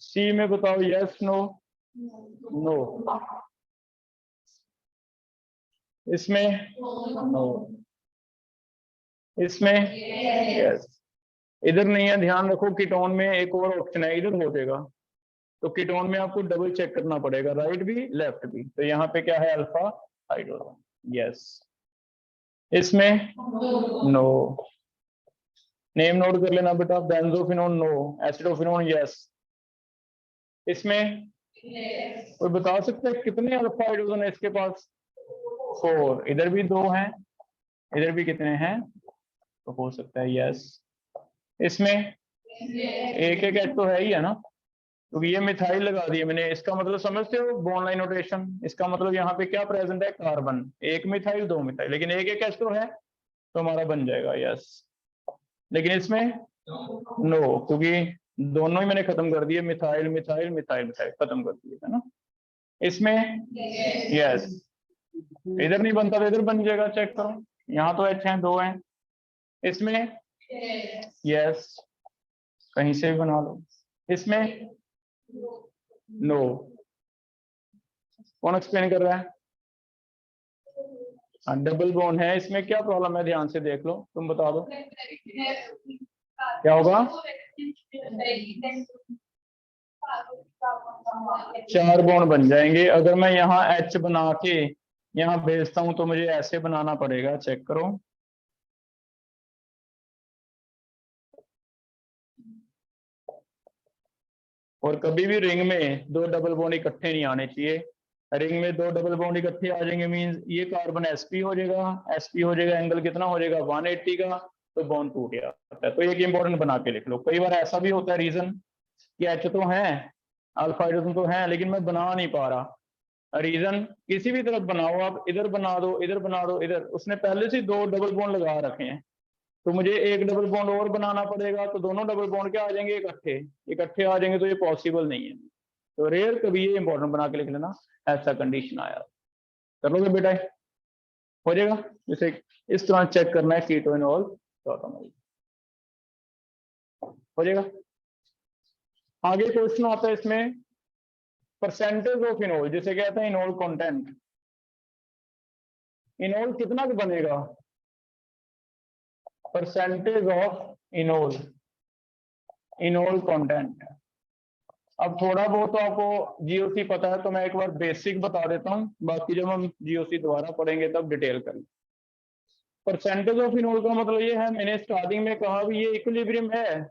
सी में बताओ, यस नो? नो। इसमें नो, इसमें यस। इधर नहीं है, ध्यान रखो, कीटोन में एक और ऑप्शन है, इधर हो जाएगा। तो कीटोन में आपको डबल चेक करना पड़ेगा, राइट भी लेफ्ट भी। तो यहाँ पे क्या है, अल्फा हाइड्रोजन, यस। इसमें नो। नेम नोट कर लेना बेटा, बेंजोफिनोन नो, एसिडोफिनोन यस। इसमें कोई बता सकता है कितने अल्फा हाइड्रोजन है इसके पास? 4, इधर भी 2 हैं, इधर भी कितने हैं, तो हो सकता है यस। इसमें एक एक एच तो है ही है ना, क्योंकि ये मिथाइल लगा दिए मैंने, इसका मतलब समझते हो बॉन्ड लाइन नोटेशन, इसका मतलब यहाँ पे क्या प्रेजेंट है, कार्बन, एक मिथाइल 2 मिथाइल, लेकिन एक एक एच तो है, तो हमारा बन जाएगा यस। लेकिन इसमें नो, क्योंकि दोनों ही मैंने खत्म कर दिए, मिथाइल मिथाइल मिथाइल मिथाइल खत्म कर दिए है ना। इसमें यस, इधर नहीं बनता तो इधर बन जाएगा, चेक करो, यहाँ तो एच हैं, 2 हैं, इसमें यस, कहीं से भी बना लो। इसमें नो, कौन एक्सप्लेन कर रहा है, डबल बॉन्ड है, इसमें क्या प्रॉब्लम है, ध्यान से देख लो, तुम बता दो क्या होगा, 4 बॉन्ड बन जाएंगे। अगर मैं यहाँ एच बना के यहाँ भेजता हूं तो मुझे ऐसे बनाना पड़ेगा, चेक करो, और कभी भी रिंग में 2 डबल बॉन्ड इकट्ठे नहीं आने चाहिए। रिंग में 2 डबल बॉन्ड इकट्ठे आ जाएंगे मींस ये कार्बन sp हो जाएगा, sp हो जाएगा, एंगल कितना हो जाएगा 180 का, तो बॉन्ड टूट जाता है। तो एक इंपॉर्टेंट बना के लिख लो, कई बार ऐसा भी होता है रीजन कि एच तो है, अल्फा हाइड्रोजन तो है, लेकिन मैं बना नहीं पा रहा। रीजन किसी भी तरफ बनाओ आप, इधर बना दो, इधर बना दो, इधर, उसने पहले से 2 डबल बॉन्ड लगा रखे हैं, तो मुझे एक डबल बॉन्ड और बनाना पड़ेगा, तो दोनों डबल बॉन्ड क्या आ जाएंगे, इकट्ठे इकट्ठे आ जाएंगे, तो ये पॉसिबल नहीं है। तो रेयर कभी ये इंपॉर्टेंट बना के लिख लेना, ऐसा कंडीशन आया, कर लोगे बेटा, हो जाएगा। जैसे इस तरह चेक करना है कीटो इनॉल, हो जाएगा। आगे क्वेश्चन आता है इसमें परसेंटेज ऑफ इनॉल, जिसे कहते हैं इनॉल कंटेंट। इनॉल कितना बनेगा, परसेंटेज ऑफ इनॉल, इनॉल कंटेंट। अब थोड़ा बहुत तो आपको जीओसी पता है, तो मैं एक बार बेसिक बता देता हूं, बाकी जब हम जीओसी दोबारा पढ़ेंगे तब डिटेल करेंगे। परसेंटेज ऑफ इनॉल का मतलब ये है, मैंने स्टार्टिंग में कहा भी ये इक्विलिब्रियम है,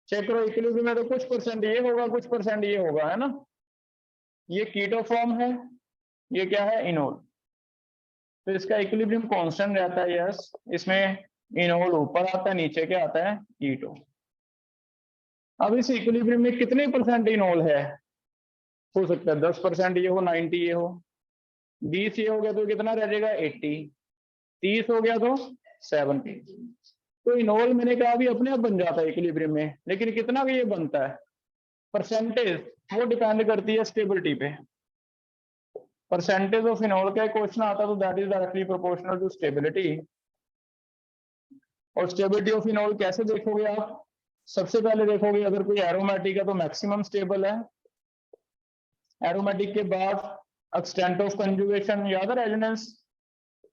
चेक करो, इक्विलिब्रियम में तो कुछ परसेंट ये होगा, कुछ परसेंट ये होगा, है ना। ये कीटो फॉर्म है, ये क्या है, इनोल, तो इसका इक्विलिब्रियम कांस्टेंट रहता है यस। इसमें इनोल ऊपर आता है, नीचे क्या आता है, कीटो। अब इस इक्विलिब्रियम में कितने परसेंट इनोल है, हो सकता है 10% ये हो, 90 ये हो, 20 ये हो गया तो कितना रह जाएगा 80, 30 हो गया तो 70। तो इनोल मैंने कहा भी अपने आप बन जाता है इक्विलिब्रियम में, लेकिन कितना भी ये बनता है, परसेंटेज वो डिपेंड करती है स्टेबिलिटी पे। परसेंटेज ऑफ इनोल का क्वेश्चन आता है तो that is directly proportional to stability. और स्टेबिलिटी ऑफ इनोल कैसे देखोगे आप, सबसे पहले देखोगे अगर कोई एरोमेटिक है तो मैक्सिमम स्टेबल है, एरोमेटिक के बाद एक्सटेंट ऑफ कंजुगेशन, याद है रेजोनेंस,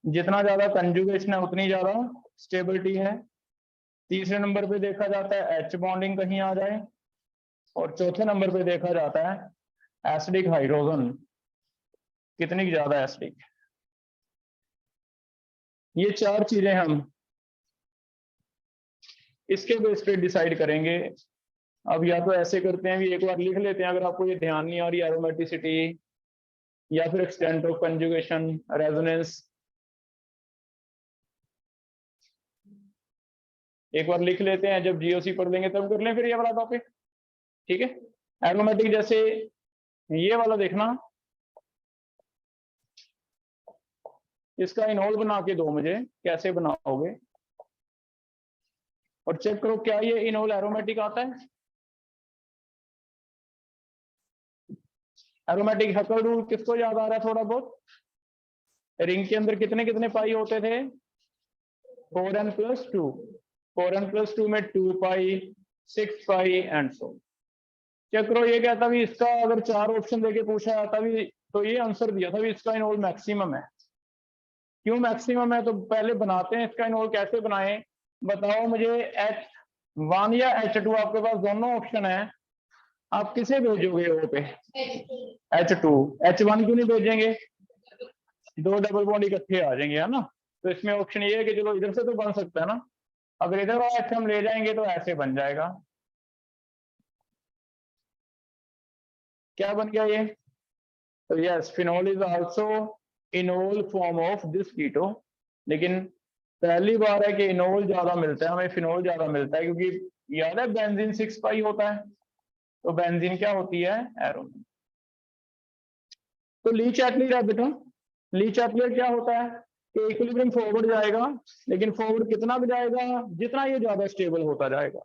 जितना ज्यादा कंजुगेशन है उतनी ज्यादा स्टेबिलिटी है। तीसरे नंबर पे देखा जाता है एच बॉन्डिंग कहीं आ जाए, और चौथे नंबर पे देखा जाता है एसिडिक हाइड्रोजन, कितनी ज्यादा एसिडिक। ये 4 चीजें हम इसके बेस पे डिसाइड करेंगे। अब या तो ऐसे करते हैं, भी एक बार लिख लेते हैं अगर आपको ये ध्यान नहीं आ रही, एरोमेटिसिटी या फिर एक्सटेंट ऑफ कंजुगेशन, रेजोनेंस, एक बार लिख लेते हैं, जब जीओसी पढ़ लेंगे तब कर लें फिर ये वाला टॉपिक, ठीक है। एरोमेटिक जैसे ये वाला देखना, इसका इनोल बना के दो मुझे, कैसे बनाओगे, और चेक करो क्या ये इनोल एरोमेटिक आता है। एरोमेटिक हकल रूल किसको याद आ रहा है थोड़ा बहुत, रिंग के अंदर कितने कितने पाई होते थे, 4n+2, 4n+2 में 2 पाई, 6 पाई एंड सो। चेक करो, ये कहता भी इसका अगर 4 ऑप्शन देके पूछा जाता भी तो ये आंसर दिया था भी इसका इनोल मैक्सिमम है। क्यों मैक्सिमम है, तो पहले बनाते हैं इसका इनोल, कैसे बनाएं बताओ मुझे। H1 या H2, आपके पास दोनों ऑप्शन है, आप किसे भेजोगे ओ पे, H2, H1 क्यों नहीं भेजेंगे, 2 डबल बॉन्ड इकट्ठे आ जाएंगे, है ना। तो इसमें ऑप्शन ये है कि चलो इधर से तो बन सकता है ना, अगर इधर और H हम ले जाएंगे तो ऐसे बन जाएगा, क्या बन गया ये? तो yes, phenol is also enol form of this keto. लेकिन पहली बार है कि इनोल ज्यादा मिलता है हमें, फिनोल ज्यादा मिलता है, क्योंकि याद है बेंजीन 6 पाई होता है, तो बेंजीन क्या होती है? एरोमेटिक। तो ली चैटलर है बेटा, ली चैटलर क्या होता है कि इक्विलिब्रियम फॉरवर्ड जाएगा, लेकिन फॉरवर्ड कितना भी जाएगा जितना ये ज्यादा स्टेबल होता जाएगा,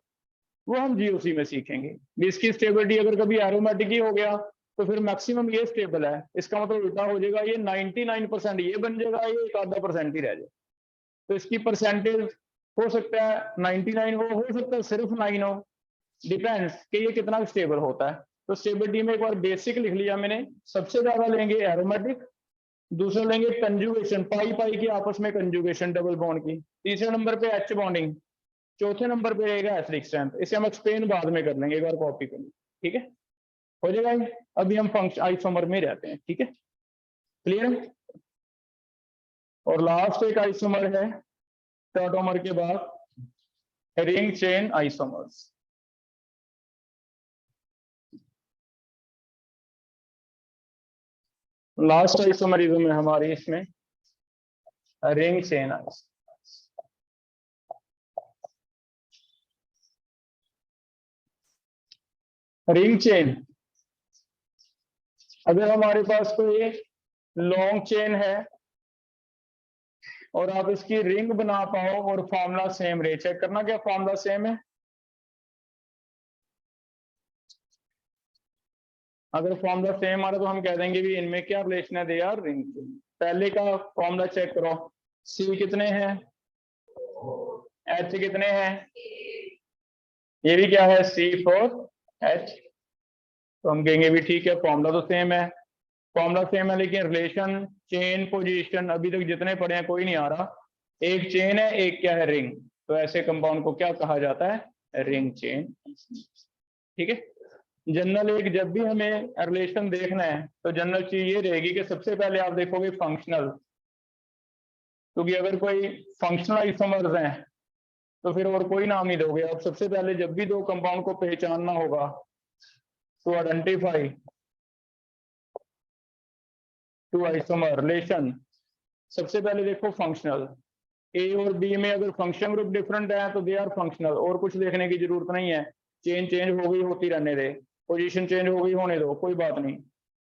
वो हम जीओसी में सीखेंगे। इसकी स्टेबिलिटी अगर कभी एरोमेटिक ही हो गया तो फिर मैक्सिमम ये स्टेबल है, इसका मतलब उल्टा हो जाएगा, ये 99% ये बन जाएगा, ये एक आधा परसेंट ही रह जाए। तो इसकी परसेंटेज हो सकता है 99 हो सकता है सिर्फ 9 हो, डिपेंड्स कि ये कितना स्टेबल होता है। तो स्टेबिलिटी में एक बार बेसिक लिख लिया मैंने, सबसे ज्यादा लेंगे एरोमेटिक, दूसरा लेंगे कंजुगेशन, पाई पाई की आपस में कंजुगेशन डबल बॉन्ड की, तीसरे नंबर पे एच बॉन्डिंग, चौथे नंबर पे रहेगा एसिडिक स्ट्रेंथ। इसे हम एक्सप्लेन बाद में कर लेंगे, एक बार कॉपी कर लेंगे, ठीक है, हो जाएगा। अभी हम फंक्शन आइसोमर में रहते हैं, ठीक है, क्लियर है। और लास्ट एक आइसोमर है टॉटोमर के बाद, ring chain isomers. Last isomerism है हमारी इसमें ring chain isomer. Ring chain, अगर हमारे पास कोई लॉन्ग चेन है और आप इसकी रिंग बना पाओ और फॉर्मूला सेम रहे, चेक करना क्या फॉर्मूला सेम है। अगर फॉर्मूला सेम आ रहा तो हम कह देंगे भी इनमें क्या रिलेशन है, दे आर रिंग चेन। पहले का फॉर्मूला चेक करो, सी कितने हैं, एच कितने हैं, ये भी क्या है C4H, तो हम कहेंगे भी ठीक है फॉर्मूला तो सेम है, फॉर्मूला सेम है, लेकिन रिलेशन चेन पोजीशन अभी तक जितने पढ़े हैं कोई नहीं आ रहा। एक चेन है, एक क्या है रिंग, तो ऐसे कंपाउंड को क्या कहा जाता है? रिंग चेन, ठीक है। जनरल एक जब भी हमें रिलेशन देखना है तो जनरल चीज ये रहेगी कि सबसे पहले आप देखोगे फंक्शनल, क्योंकि अगर कोई फंक्शनल आइसोमर्स हैं तो फिर और कोई नाम नहीं दोगे आप। सबसे पहले जब भी दो कंपाउंड को पहचानना होगा to identify two isomer relation, सबसे पहले देखो फंक्शनल। ए और बी में अगर फंक्शन ग्रुप डिफरेंट है तो दे आर फंक्शनल, और कुछ देखने की जरूरत नहीं है, चेन चेंज हो गई होती रहने दे, पोजीशन चेंज हो गई होने दो, कोई बात नहीं।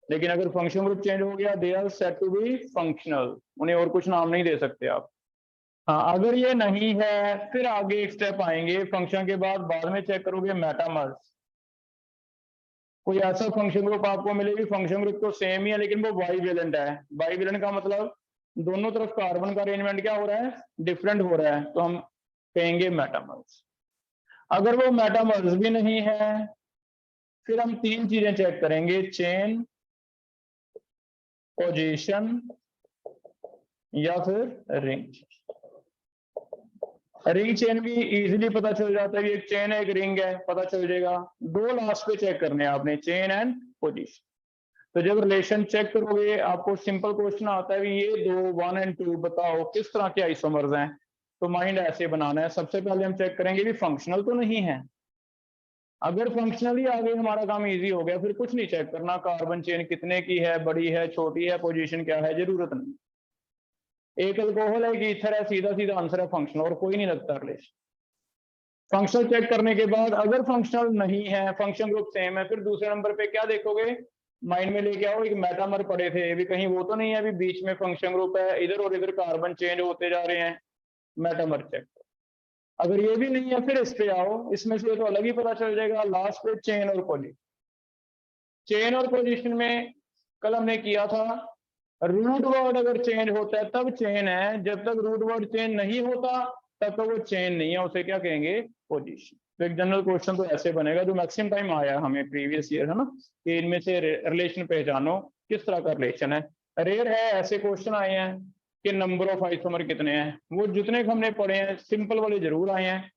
लेकिन अगर फंक्शन ग्रुप चेंज हो गया they are said to be functional, उन्हें और कुछ नाम नहीं दे सकते आप। हाँ, अगर ये नहीं है फिर आगे एक स्टेप आएंगे फंक्शन के बाद में चेक करोगे मेटामर्स। कोई ऐसा फंक्शन ग्रुप आपको मिलेगी, फंक्शन ग्रुप तो सेम ही है लेकिन वो बाईवेलेंट है। बाईवेलेंट का मतलब दोनों तरफ कार्बन का अरेंजमेंट क्या हो रहा है? डिफरेंट हो रहा है, तो हम कहेंगे मेटामर्स। अगर वो मेटामर्स भी नहीं है फिर हम तीन चीजें चेक करेंगे, चेन पोजीशन या फिर रिंग। रिंग चेन भी इजीली पता चल जाता है, एक चेन है एक रिंग है, पता चल जाएगा। दो लास्ट पे चेक करने हैं आपने, चेन एंड पोजीशन। तो जब रिलेशन चेक करोगे आपको सिंपल क्वेश्चन आता है ये दो 1 और 2 बताओ किस तरह के आइसोमर्स हैं, तो माइंड ऐसे बनाना है। सबसे पहले हम चेक करेंगे भी फंक्शनल तो नहीं है, अगर फंक्शनल ही आ गई हमारा काम इजी हो गया, फिर कुछ नहीं चेक करना कार्बन चेन कितने की है, बड़ी है छोटी है, पोजीशन क्या है, जरूरत नहीं। एक अल्कोहल है कि ईथर है, सीधा सीधा आंसर है फंक्शनल, और कोई नहीं लगता रिलेशन। फंक्शनल चेक करने के बाद अगर फंक्शनल नहीं है, फंक्शन ग्रुप सेम है, फिर दूसरे नंबर पे क्या देखोगे, माइंड में लेके आओ एक मेटामर पड़े थे, अभी कहीं वो तो नहीं है अभी बीच में फंक्शन ग्रुप है, इधर और इधर कार्बन चेंज होते जा रहे हैं, मेटामर चेक। अगर ये भी नहीं है फिर इस पे आओ, इसमें से तो अलग ही पता चल जाएगा। लास्ट पे चेन और पोजीशन। चेन और पोजीशन में कल हमने किया था रूट वर्ड अगर चेंज होता है तब चेन है, जब तक रूट वर्ड चेंज नहीं होता तब तक वो चेन नहीं है, उसे क्या कहेंगे? पोजीशन। तो एक जनरल क्वेश्चन तो ऐसे बनेगा जो मैक्सिमम टाइम आया हमें प्रीवियस ईयर, है ना, कि इनमें से रिलेशन पहचानो किस तरह का रिलेशन है। रेयर है ऐसे क्वेश्चन आए हैं कि नंबर ऑफ आइसोमर कितने हैं, वो जितने हमने पढ़े हैं सिंपल वाले जरूर आए हैं।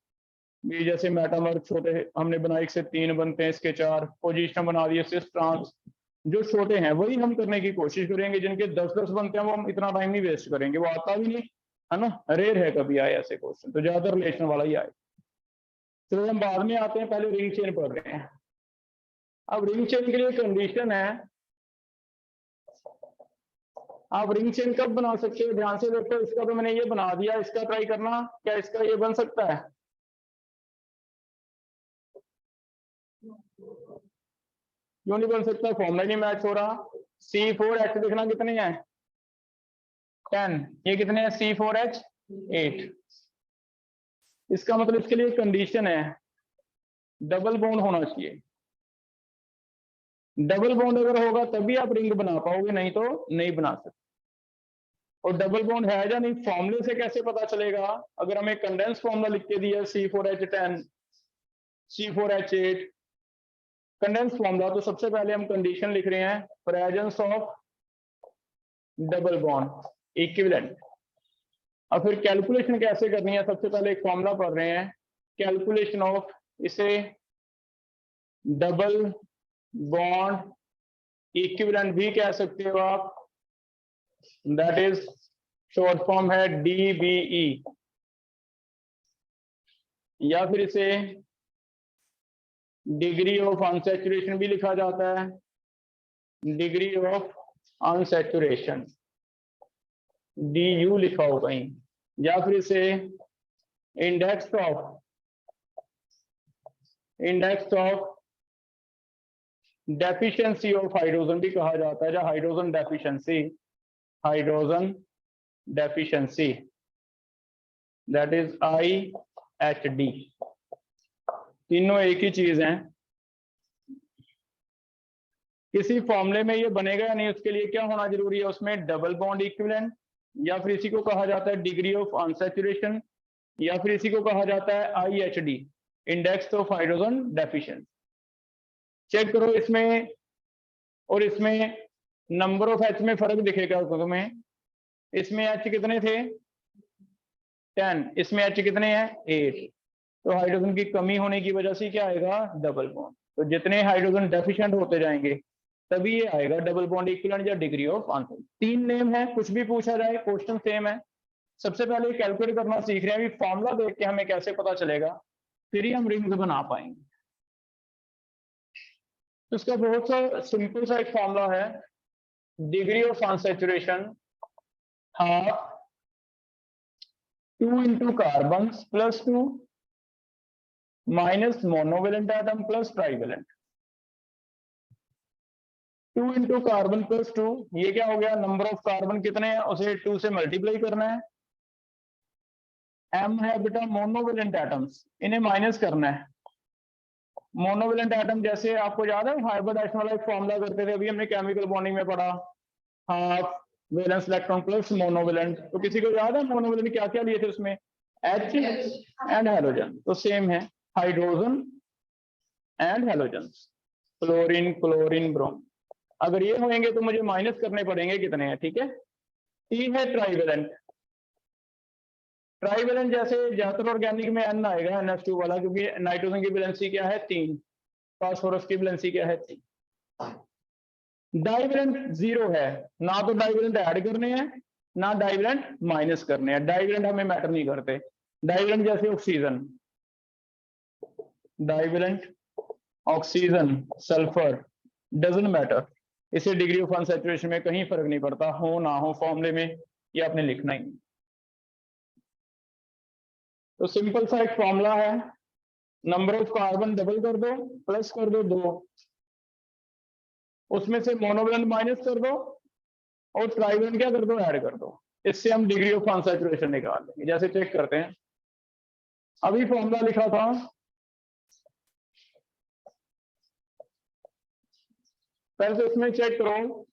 ये जैसे मेटामर छोटे हमने बनाए, एक से 3 बनते हैं, इसके 4, पोजीशन बना दिए, सिस ट्रांस, जो छोटे हैं वही हम करने की कोशिश करेंगे, जिनके 10-10 बनते हैं वो हम इतना टाइम नहीं वेस्ट करेंगे, वो आता भी नहीं है ना, रेयर है कभी आए ऐसे क्वेश्चन, तो ज्यादा रिलेशन वाला ही आए। चलो हम बाद में आते हैं, पहले रिंग चेन पढ़ रहे हैं। अब रिंग चेन के लिए कंडीशन है, आप रिंग चेन कब बना सकते हो, ध्यान से देखो। इसका तो मैंने ये बना दिया, इसका ट्राई करना, क्या इसका ये बन सकता है? क्यों नहीं बन सकता? फॉर्मूला नहीं मैच हो रहा। C4H देखना कितने हैं? 10। ये कितने हैं? C4H 8। इसका मतलब इसके लिए कंडीशन है डबल बॉन्ड होना चाहिए। डबल बॉन्ड अगर होगा तभी आप रिंग बना पाओगे, नहीं तो नहीं बना सकते। और डबल बॉन्ड है या नहीं फॉर्मूले से कैसे पता चलेगा? अगर हमें कंडेंस फॉर्मूला लिख के दिया C4H10 C4H8 कंडेंस फॉर्मूला, तो सबसे पहले हम कंडीशन लिख रहे हैं presence of double bond equivalent. और फिर कैलकुलेशन कैसे करनी है? सबसे पहले एक फॉर्मूला पढ़ रहे हैं, कैलकुलेशन ऑफ, इसे डबल बॉन्ड इक्विवेलेंट भी कह सकते हो आप, दैट इज शॉर्ट फॉर्म है DBE, या फिर इसे डिग्री ऑफ अनसैचुरेशन भी लिखा जाता है, डिग्री ऑफ अनसैचुरेशन DU लिखा हो कहीं, या फिर इसे index of deficiency of hydrogen भी कहा जाता है, या hydrogen deficiency that is IHD। तीनों एक ही चीज हैं। किसी फॉर्मूले में ये बनेगा या नहीं, उसके लिए क्या होना जरूरी है? उसमें डबल बॉन्ड इक्विवेलेंट, या फिर इसी को कहा जाता है डिग्री ऑफ अनसैचुरेशन, या फिर इसी को कहा जाता है IHD, index of hydrogen deficiency. Check करो इसमें और इसमें नंबर ऑफ H में फर्क दिखेगा तुम्हें। इसमें H कितने थे? 10। इसमें H कितने हैं? 8। तो हाइड्रोजन की कमी होने की वजह से क्या आएगा? Double bond. तो जितने हाइड्रोजन डेफिशिएंट होते जाएंगे तभी ये आएगा डबल बॉन्ड इक्विवेलेंट या डिग्री ऑफ आंसर। 3 नेम है, कुछ भी पूछा जाए क्वेश्चन सेम है। सबसे पहले कैलकुलेट करना सीख रहे हैं, अभी फॉर्मूला देख के हमें कैसे पता चलेगा, फिर ही हम रिंग्स बना पाएंगे। तो इसका बहुत सा सिंपल सा एक फॉर्मूला है, degree of unsaturation half 2 into carbon plus 2 minus monovalent atom plus trivalent. 2 into carbon plus 2, ये क्या हो गया? नंबर ऑफ कार्बन कितने हैं उसे 2 से मल्टीप्लाई करना है। M है बेटा मोनोवेलेंट एटम्स, इन्हें माइनस करना है। मोनोवेलेंट एटम जैसे आपको याद है हाइब्रिडाइजेशन वाला एक फॉर्मूला करते थे, अभी हमने केमिकल बॉन्डिंग में पढ़ा, half valence electron plus monovalent. तो किसी को याद है मोनोवेलेंट क्या क्या लिए थे उसमें? H and halogen. तो सेम है hydrogen and halogen, chlorine chlorine ब्रोम। अगर ये होंगे तो मुझे माइनस करने पड़ेंगे कितने हैं, ठीक है। T है ट्राइवेलेंट। ट्राइवेलेंट जैसे ज्यादातर ऑर्गेनिक में N आएगा NH2 वाला, क्योंकि नाइट्रोजन की वैलेंसी क्या है? 3। फास्फोरस की वैलेंसी क्या है? 3। डाइवेलेंट 0 है, ना तो डाइवेलेंट ऐड करने हैं ना डाइवेलेंट माइनस करने हैं। डाइवेलेंट हमें मैटर नहीं करते। डाइवेलेंट जैसे oxygen, divalent oxygen sulphur doesn't matter, इसे डिग्री ऑफ अनसैचुरेशन में कहीं फर्क नहीं पड़ता, हो ना हो फॉर्मूले में ये आपने लिखना ही। तो सिंपल सा एक फॉर्मूला है, नंबर ऑफ कार्बन डबल कर दो प्लस कर दो 2, उसमें से मोनोवेलेंट माइनस कर दो और ट्राइवेलेंट क्या कर दो? ऐड कर दो। इससे हम डिग्री ऑफ अनसैचुरेशन निकाल लेंगे। जैसे चेक करते हैं, अभी फॉर्मूला लिखा था, पहले तो इसमें चेक करो,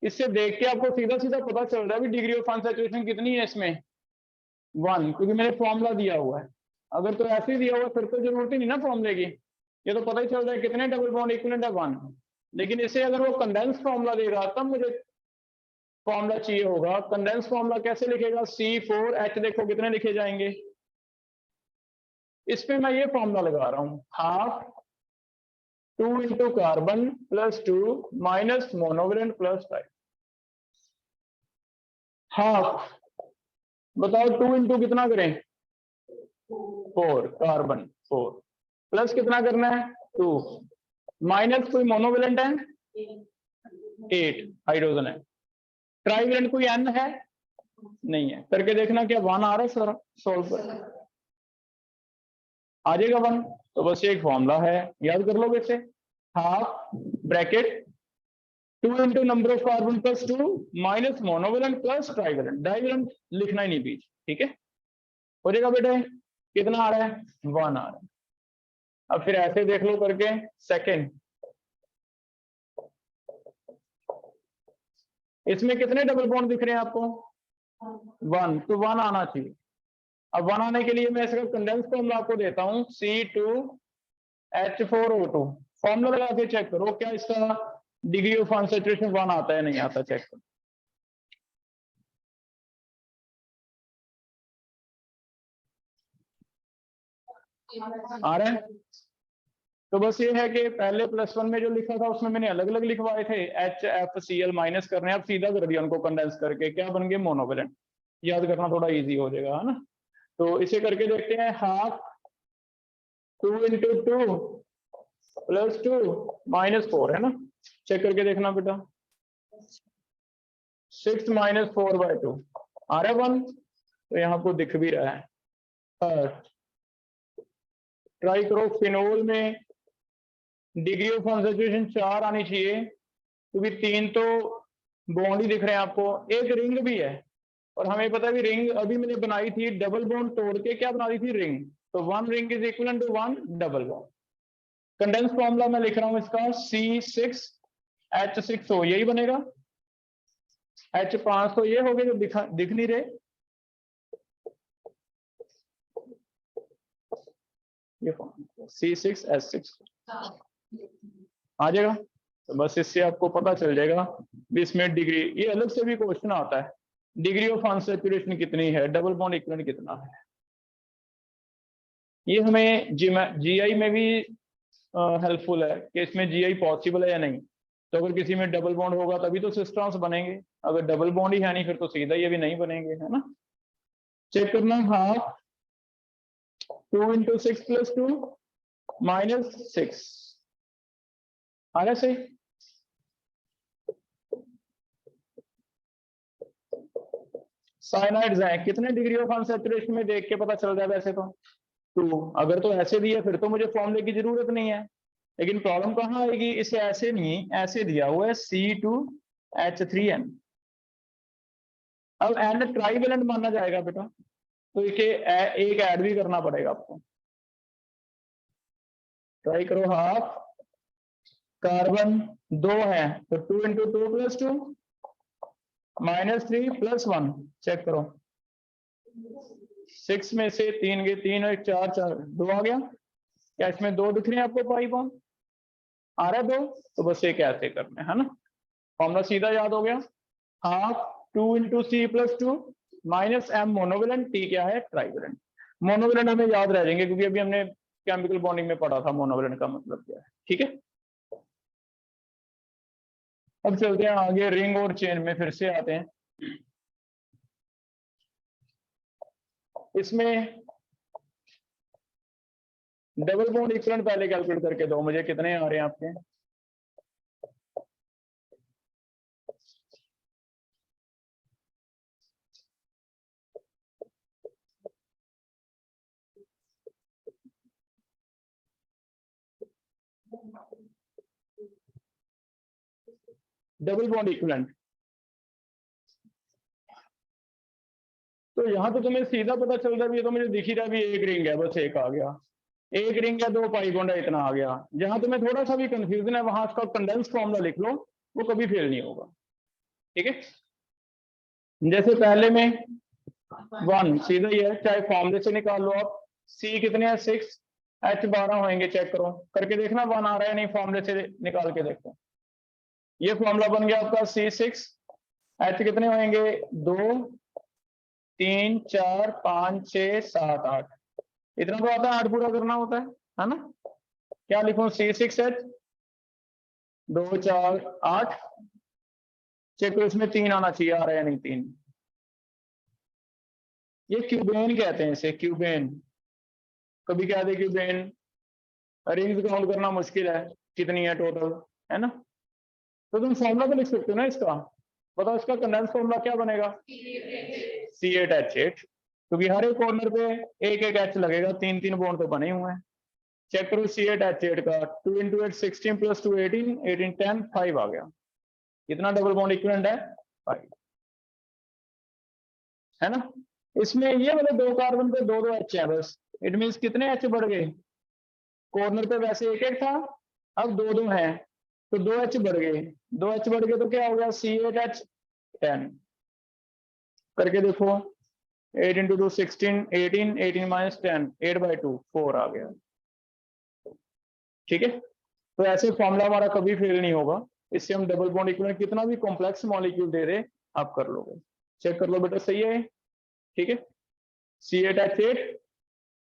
इससे देख के आपको सीधा सीधा पता चल रहा है भी डिग्री ऑफ अनसैचुरेशन कितनी है इसमें? 1, क्योंकि मैंने फॉर्मूला दिया हुआ है। अगर तो ऐसे ही दिया हुआ फिर तो जरूरत ही नहीं ना फॉर्मूले की, ये तो पता ही चल रहा है कितने डबल बॉन्ड इक्विवेलेंट है 1। लेकिन इसे अगर वो कंडेंस फॉर्मूला देगा तब मुझे फॉर्मूला चाहिए होगा। कंडेंस फॉर्मूला कैसे लिखेगा? C4H देखो कितने लिखे जाएंगे, इस पे मैं ये फॉर्मूला लगा रहा हूं, half 2 into carbon plus 2 minus monovalent plus 5। Half बताओ 2 into कितना करें? 4, कार्बन 4 प्लस कितना करना है? 2 माइनस कोई मोनोवेलेंट है 8 हाइड्रोजन है। ट्राइवेलेंट कोई n है नहीं है। करके देखना क्या 1 आ रहा है सर सोल्व कर आ जाएगा 1। तो बस ये एक फॉर्मूला है, याद कर लोगे इसे। Half bracket 2 into number of carbon plus 2 minus monovalent plus trivalent. Divalent लिखना ही नहीं बीच, ठीक है। हो जाएगा बेटे, कितना आ रहा है 1 आ रहा है। अब फिर ऐसे देख लो करके सेकंड, इसमें कितने डबल बॉन्ड दिख रहे हैं आपको 1, तो 1 आना चाहिए। अब 1 आने के लिए मैं इसका कंडेंस फॉर्मूला आपको देता हूं C2H4O2। फॉर्मूला लगा के चेक करो क्या इसका डिग्री ऑफ अनसैचुरेशन 1 आता है नहीं आता, चेक करो। आ रहा है। तो बस ये है कि पहले +1 में जो लिखा था उसमें मैंने अलग अलग लिखवाए थे, HFCl माइनस करने, अब सीधा कर दिया उनको कंडेंस करके, क्या बन गए मोनोवेलेंट। याद करना थोड़ा इजी हो जाएगा, है ना। तो इसे करके देखते हैं, हाफ 2 इंटू 2 प्लस 2 माइनस 4 है ना। चेक करके देखना बेटा, 6 माइनस 4/2 आ रहा है 1। तो यहाँ को दिख भी रहा है। ट्राई करो फिनोल में डिग्री ऑफ अनसैचुरेशन 4 आनी चाहिए, क्योंकि 3 तो बॉन्ड ही दिख रहे हैं आपको, एक रिंग भी है। और हमें पता है कि रिंग अभी मैंने बनाई थी डबल बॉन्ड तोड़ के, क्या बना दी थी रिंग। तो 1 ring is equal to 1 double bond. Condense formula मैं लिख रहा हूं इसका C6H6O, यही बनेगा। H5 तो ये हो गए जो दिख नहीं रहे, ये C6H6 आ जाएगा। तो बस इससे आपको पता चल जाएगा भी इसमें डिग्री, ये अलग से भी क्वेश्चन आता है, डिग्री ऑफ अनसैचुरेशन कितनी है, डबल बॉन्ड इक्विवेलेंट कितना है। ये हमें जीआई में भी हेल्पफुल है कि इसमें जीआई पॉसिबल है या नहीं। तो अगर किसी में डबल बॉन्ड होगा तभी तो सिस्टर्न्स बनेंगे, अगर डबल बॉन्ड ही है नहीं फिर तो सीधा ये भी नहीं बनेंगे, है ना। चेक करना, हाफ 2 इंटू 6 प्लस 2 माइनस 6 आ रहा सही। साइनाइड्स हैं, कितने डिग्री ऑफ अनसैचुरेशन में देख के पता चल जाए वैसे तो 2। अगर तो ऐसे दिया फिर तो मुझे फॉर्मूले की जरूरत नहीं है, लेकिन प्रॉब्लम कहाँ आएगी, इसे ऐसे नहीं, ऐसे दिया हुआ है C2H3N। अब N ट्राइवेलेंट माना जाएगा बेटा, तो इसे एक ऐड भी करना पड़ेगा आपको। ट्राई करो, हाफ कार्बन 2 है तो 2 into 2 plus 2 minus 3 plus 1। Check करो, 6 में से 3 गए, 3 और 4 4 2 आ गया। क्या इसमें 2 दिख रहे हैं आपको पाई बॉन्ड आ रहा है 2। तो बस एक ऐसे करना है ना, फॉर्मूला सीधा याद हो गया। Half 2 into C plus 2 minus M monovalent, T क्या है ट्राइवेलेंट। मोनोवेलेंट हमें याद रह जाएंगे क्योंकि अभी हमने केमिकल बॉन्डिंग में पढ़ा था मोनोवेलेंट का मतलब क्या है, ठीक है। अब चलते हैं आगे, रिंग और चेन में फिर से आते हैं। इसमें डबल बॉन्ड इक्विवेलेंट पहले कैलकुलेट करके दो मुझे, कितने आ रहे हैं आपके। डबल बॉन्ड इक्विवेलेंट, तो यहां तो तुम्हें सीधा पता चल रहा है, ये तो मुझे दिख ही रहा है भी एक रिंग है, बस एक आ गया। एक रिंग है 2 पाई बॉन्ड है, इतना आ गया। जहां तुम्हें थोड़ा सा भी कंफ्यूजन है वहां उसका कंडेंस फॉर्मूला लिख लो, वो कभी फेल नहीं होगा, ठीक है। जैसे पहले में 1 सीधा ही है, चाहे फॉर्मूले से निकाल लो आप। C कितने हैं 6, H12 होंगे, चेक करो करके देखना 1 आ रहा है नहीं, फॉर्मूले से निकाल के देखो। ये फॉर्मूला बन गया आपका C6, H कितने होंगे 2 3 4 5 6 7 8, इतना तो आता है, 8 पूरा करना होता है ना। क्या लिखूं, C6H 2 4 8। चेक करो इसमें 3 आना चाहिए, आ रहा है नहीं 3। ये क्यूबेन कहते हैं इसे, क्यूबेन। कभी क्या दे क्यूबेन, रिंग्स काउंट करना मुश्किल है, कितनी है टोटल, है ना। तो तुम फॉर्मूला तो लिख सकते हो ना इसका, बताओ इसका कंडेंस फॉर्मूला क्या बनेगा, C8H8, क्योंकि हर एक कॉर्नर पे एक एक H लगेगा, तीन तीन बॉन्ड तो बने हुए हैं। चेक करो C8H8 का 2 × 8 16 + 2 18 18 10 5 आ गया। कितना डबल बॉन्ड इक्विवेलेंट है, 5, है ना। इसमें ये वाले दो कार्बन पे दो दो H है बस, इट मीन्स कितने H बढ़ गए, कॉर्नर पे वैसे एक एक था, अब दो दो है, तो दो H बढ़ गए, दो H बढ़ गए तो क्या हो गया, C8H10 करके देखो, 8 × 2 16 18 18 - 10 8/2 4 आ गया। ठीक है, तो ऐसे फॉर्मूला हमारा कभी फेल नहीं होगा, इससे हम डबल बॉन्ड इक्विवेलेंट कितना भी कॉम्प्लेक्स मॉलिक्यूल दे दे आप कर लोगे। चेक कर लो बेटा, सही है, ठीक है। C8H8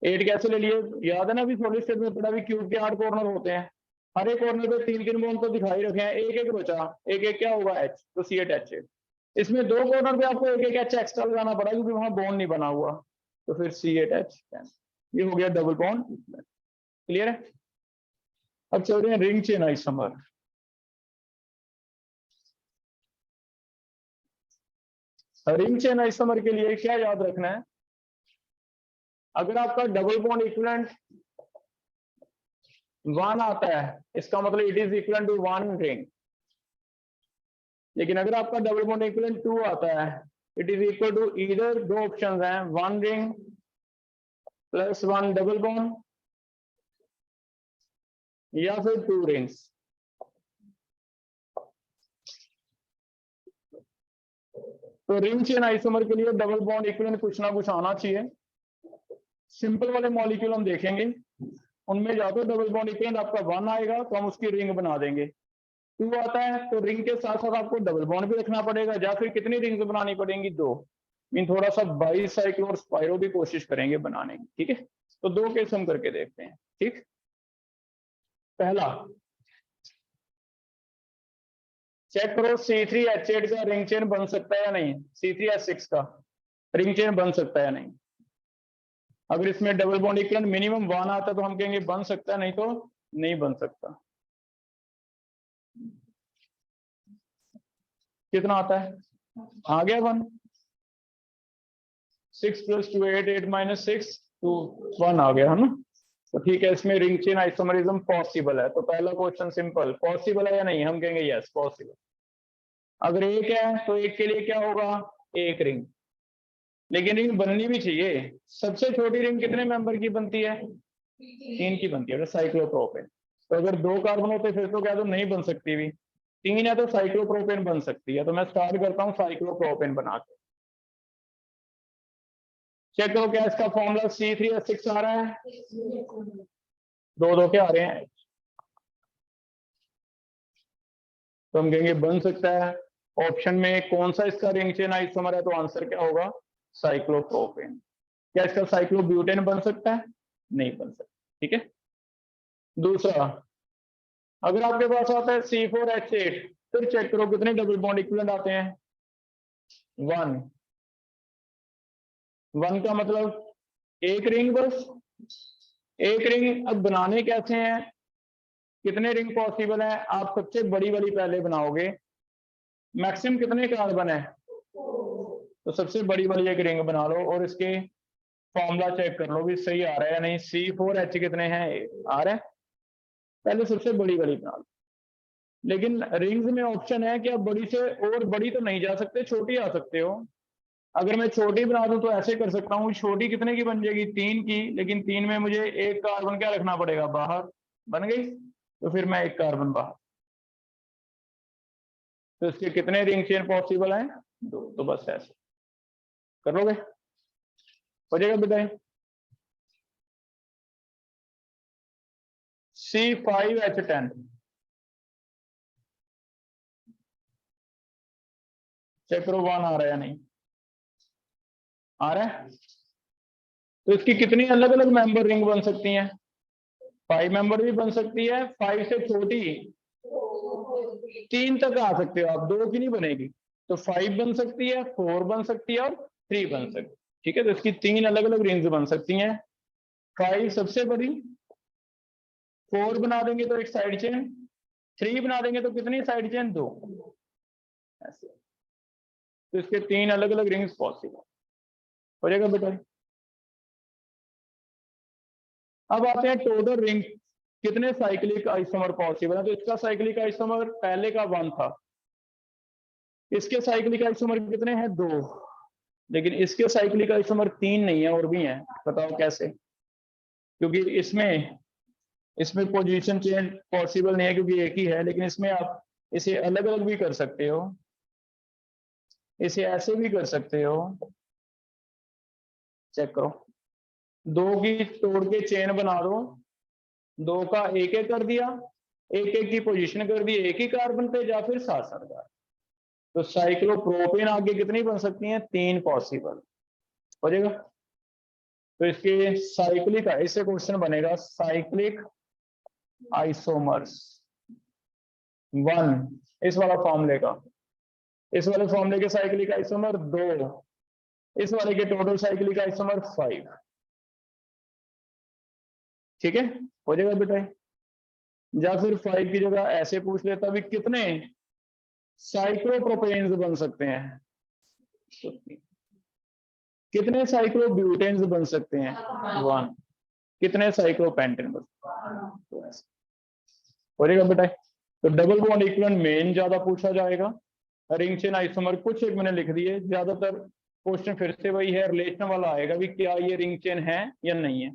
8 कैसे ले लिए, याद है ना, अभी सॉलिड स्टेट में पढ़ा भी क्यूब के 8 कॉर्नर होते हैं, हर एक कॉर्नर पे तीन तीन बॉन्ड तो दिखाई रखे हैं, एक एक बचा, एक एक क्या होगा H, तो C8H8। इसमें दो कॉर्नर पे आपको एक एक H एक्स्ट्रा लगाना पड़ा क्योंकि वहां बॉन्ड नहीं बना हुआ, तो फिर C8H10, ये हो गया डबल बॉन्ड। क्लियर है। अब चल रहे हैं ring chain isomer. Ring chain isomer के लिए क्या याद रखना है, अगर आपका डबल बॉन्ड इक्विवेलेंट 1 आता है इसका मतलब it is equal to 1 ring, लेकिन अगर आपका डबल बॉन्ड इक्विवेलेंट 2 आता है it is equal to either, दो ऑप्शंस हैं, 1 रिंग + 1 डबल बॉन्ड या फिर 2 रिंग्स। तो रिंग चेन आइसोमर के लिए डबल बॉन्ड इक्विवेलेंट कुछ ना कुछ आना चाहिए। सिंपल वाले मॉलिक्यूल हम देखेंगे, उनमें या तो डबल बॉन्ड इक्विवेलेंट आपका 1 आएगा तो हम उसकी रिंग बना देंगे, 2 आता है तो रिंग के साथ साथ आपको डबल बॉन्ड भी रखना पड़ेगा, या फिर कितनी रिंग्स बनानी पड़ेंगी, 2, मीन थोड़ा सा बाईसाइक्लो और स्पाइरो भी कोशिश करेंगे बनाने की। ठीक है, तो 2 केस हम करके देखते हैं। ठीक, पहला चेक करो C3H8 का रिंग चेन बन सकता है या नहीं, C3H6 का रिंग चेन बन सकता है या नहीं। अगर इसमें डबल बॉन्ड इक्विवेलेंट मिनिमम 1 आता है तो हम कहेंगे बन सकता है, नहीं तो नहीं बन सकता। कितना आता है, आ गया 1, 6 + 2 8 8 - 6 2 1 आ गया, है ना। तो ठीक है, इसमें रिंग चेन आइसोमरिज्म पॉसिबल है। तो पहला क्वेश्चन सिंपल, पॉसिबल है या नहीं, हम कहेंगे यस पॉसिबल। अगर एक है तो एक के लिए क्या होगा, एक रिंग, लेकिन रिंग बननी भी चाहिए। सबसे छोटी रिंग कितने मेंबर की बनती है, 3 की बनती है, साइक्लोप्रोपेन। तो अगर 2 कार्बन होते फिर तो क्या तो नहीं बन सकती भी, 3 है तो साइक्लोप्रोपेन बन सकती है। तो मैं स्टार्ट करता हूँ साइक्लोप्रोपेन बना के। चेक करो क्या इसका फॉर्मूला C3H6 आ रहा है, दो दो के आ रहे हैं, तो हम कहेंगे बन सकता है। ऑप्शन में कौन सा इसका रिंग चेन आइसोमर है, तो आंसर क्या होगा, साइक्लोप्रोपेन। क्या इसका साइक्लोब्यूटेन बन सकता है, नहीं बन सकता। ठीक है, दूसरा, अगर आपके पास आता है C4H8, फिर चेक करो कितने डबल बॉन्ड इक्विवेलेंट आते हैं, 1 1 का मतलब एक रिंग, बस एक रिंग। अब बनाने कैसे हैं, कितने रिंग पॉसिबल है, आप सबसे बड़ी वाली पहले बनाओगे, मैक्सिमम कितने कार्बन है, तो सबसे बड़ी वाली एक रिंग बना लो और इसके फॉर्मूला चेक कर लो भी सही आ रहा है या नहीं। C4H कितने हैं, आ रहा है, पहले सबसे बड़ी वाली बना लो। लेकिन रिंग्स में ऑप्शन है कि आप बड़ी से और बड़ी तो नहीं जा सकते, छोटी आ सकते हो। अगर मैं छोटी बना दूं तो ऐसे कर सकता हूँ, छोटी कितने की बन जाएगी, 3 की, लेकिन 3 में मुझे एक कार्बन क्या रखना पड़ेगा, बाहर, बन गई, तो फिर मैं एक कार्बन बाहर। तो इसके कितने रिंग चेन पॉसिबल हैं, 2। तो बस ऐसे कर लोगे, हो जाएगा बताए। C5H10 चेक करो 1 आ रहा है या नहीं, आ रहा है। तो इसकी कितनी अलग अलग मेंबर रिंग बन सकती हैं, 5 मेंबर भी बन सकती है, 5 से छोटी 3 तक आ सकते हो आप, 2 की नहीं बनेगी। तो 5 बन सकती है, 4 बन सकती है और 3 बन सकती है। ठीक है, तो इसकी 3 अलग अलग रिंग्स बन सकती हैं। 5 सबसे बड़ी, 4 बना देंगे तो एक साइड चेन, 3 बना देंगे तो कितनी साइड चेन, 2 ऐसे। तो इसके 3 अलग अलग रिंग्स पॉसिबल हो जाएगा बेटा। अब आते हैं टोटल रिंग, कितने साइक्लिक आइसोमर पॉसिबल है। तो इसका साइक्लिक आइसोमर पहले का 1 था, इसके साइक्लिक आइसोमर कितने हैं, 2, लेकिन इसके साइक्लिक आइसोमर 3 नहीं है और भी हैं। बताओ कैसे, क्योंकि इसमें पोजीशन चेंज पॉसिबल नहीं है क्योंकि एक ही है, लेकिन इसमें आप इसे अलग अलग भी कर सकते हो, इसे ऐसे भी कर सकते हो। चेक करो, 2 की तोड़ के चेन बना दो, 2 का एक एक कर दिया, एक एक की पोजीशन कर दी एक ही कार्बन पे या फिर साथ साथ कार्बन। तो साइक्लोप्रोपेन आगे कितनी बन सकती हैं, 3 पॉसिबल हो जाएगा। तो इसके साइक्लिक, इससे क्वेश्चन बनेगा साइक्लिक आइसोमर्स 1, इस वाला फॉर्मूले का, इस वाले फॉर्मूले के साइक्लिक आइसोमर 2, इस वाले के टोटल साइक्लिक आइसोमर 5। ठीक है, हो जाएगा बेटा। या फिर 5 की जगह ऐसे पूछ लेता भी कितने साइक्लोप्रोपेन्स बन सकते हैं, कितने साइक्लोब्यूटेन्स बन सकते हैं, 1, कितने साइक्लोपेंटेन बन सकते हैं, हो जाएगा बेटा। तो डबल बॉन्ड इक्विवेलेंट मेन ज्यादा पूछा जाएगा, रिंग चेन आइसोमर कुछ एक मैंने लिख दिए, ज्यादातर क्वेश्चन फिर से वही है, रिलेशन वाला आएगा भी क्या ये रिंग चेन है या नहीं है,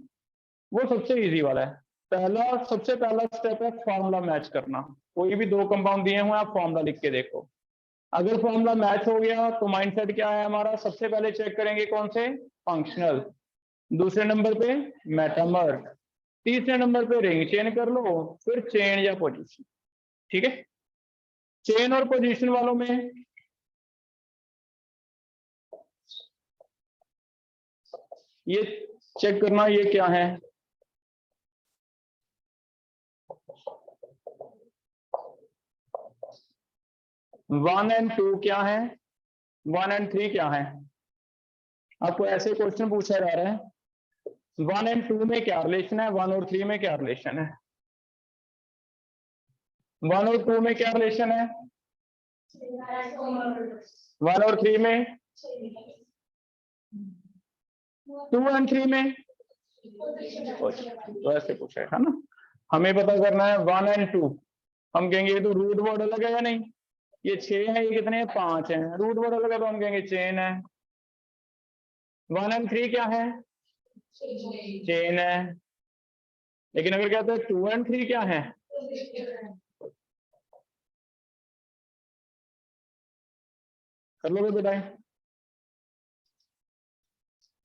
वो सबसे इजी वाला है। सबसे पहला स्टेप है फॉर्मूला मैच करना। कोई भी 2 कंपाउंड दिए हुए आप फॉर्मूला लिख के देखो, अगर फॉर्मूला मैच हो गया तो माइंडसेट क्या है हमारा, सबसे पहले चेक करेंगे कौन से, फंक्शनल, दूसरे नंबर पे मेटामर, तीसरे नंबर पे रिंग चेन कर लो, फिर चेन या पोजीशन। ठीक है, चेन और पोजीशन वालों में ये चेक करना ये क्या है, वन एंड टू क्या है, 1 एंड 3 क्या है। आपको ऐसे क्वेश्चन पूछा जा रहा है 1 एंड 2 में क्या रिलेशन है, 1 और 3 में क्या रिलेशन है, 1 और 2 में क्या रिलेशन है, 1 और 3 में, 2 एंड 3 में। तो ऐसे पूछा है ना, हमें पता करना है 1 एंड 2। हम कहेंगे ये तो रूट वर्ड अलग है या नहीं, ये 6 है, ये कितने हैं, 5 हैं, रूट वर्ड अलग है तो हम कहेंगे चेन है। 1 एंड 3 क्या है, चेन है। लेकिन अगर कहते हैं 2 एंड 3 क्या है, कर लोगे बेटा।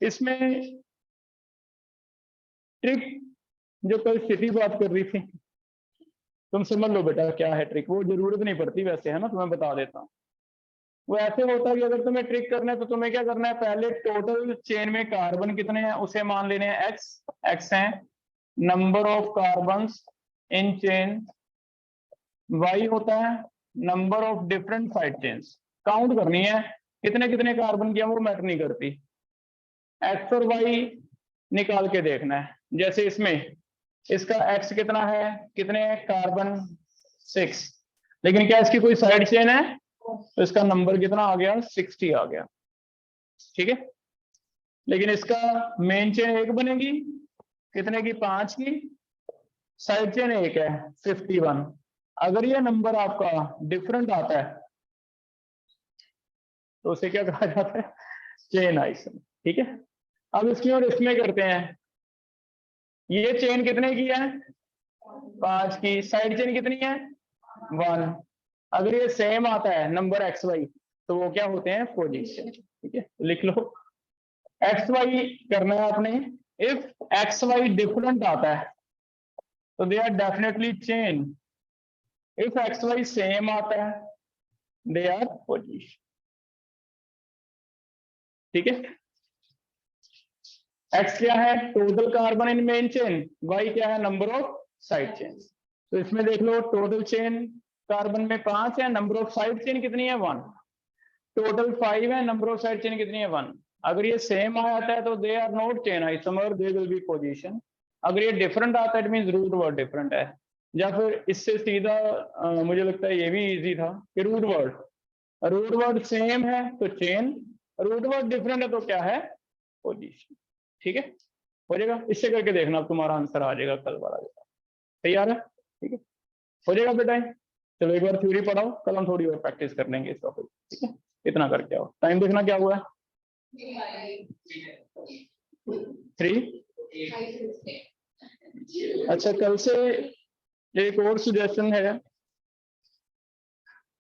इसमें ट्रिक जो कल स्थिति बात कर रही थी, तुम समझ लो बेटा क्या है ट्रिक, वो जरूरत नहीं पड़ती वैसे, है ना, तुम्हें बता देता हूँ। वो ऐसे होता है कि अगर तुम्हें ट्रिक करना है तो तुम्हें क्या करना है, पहले टोटल चेन में कार्बन कितने हैं उसे मान लेने हैं एक्स है, number of carbons in chain, Y होता है number of different side chains, count करनी है कितने कितने कार्बन किया, वो मैटर नहीं करती, एक्स और वाई निकाल के देखना है। जैसे इसमें इसका एक्स कितना है, कितने कार्बन 6, लेकिन क्या इसकी कोई साइड चेन है, तो इसका नंबर कितना आ गया, 60 आ गया। ठीक है, लेकिन इसका मेन चेन 1 बनेगी, कितने की, 5 की, साइड चेन 1 है, 51। अगर ये नंबर आपका डिफरेंट आता है तो उसे क्या कहा जाता है, चेन आइसोमर। ठीक है, अब इसमें और इसमें करते हैं, ये चेन कितने की है, 5 की, साइड चेन कितनी है, 1। अगर ये सेम आता है नंबर एक्स वाई तो वो क्या होते हैं, पोजीशन। ठीक है, लिख लो, एक्स वाई करना है आपने, इफ एक्स वाई डिफरेंट आता है तो they are definitely chain, if X Y same आता है दे आर पोजीशन। ठीक है, एक्स क्या है, total carbon in main chain, Y क्या है, नंबर ऑफ साइड चेन। तो इसमें देख लो टोटल चेन कार्बन में 5 है, नंबर ऑफ साइड चेन कितनी है, 1, टोटल 5 है, नंबर ऑफ साइड चेन कितनी है, 1। अगर ये सेम आ जाता है तो they are not chain isomer, they will be position. अगर ये डिफरेंट आता है it means root word different है, या फिर इससे सीधा मुझे लगता है ये भी इजी था कि रूट वर्ड सेम है तो चेन, रूट वर्ड डिफरेंट है तो क्या है, पोजीशन। ठीक है, हो जाएगा, इससे करके देखना अब तुम्हारा आंसर आ जाएगा कल वाला। तैयार है? ठीक है, हो जाएगा बेटा। चलो एक बार थ्योरी पढ़ाओ, कल हम थोड़ी और प्रैक्टिस कर लेंगे इस टॉपिक। ठीक है, इतना करके आओ। टाइम देखना क्या हुआ है, 3। अच्छा, कल से एक और सुजेशन है,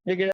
ये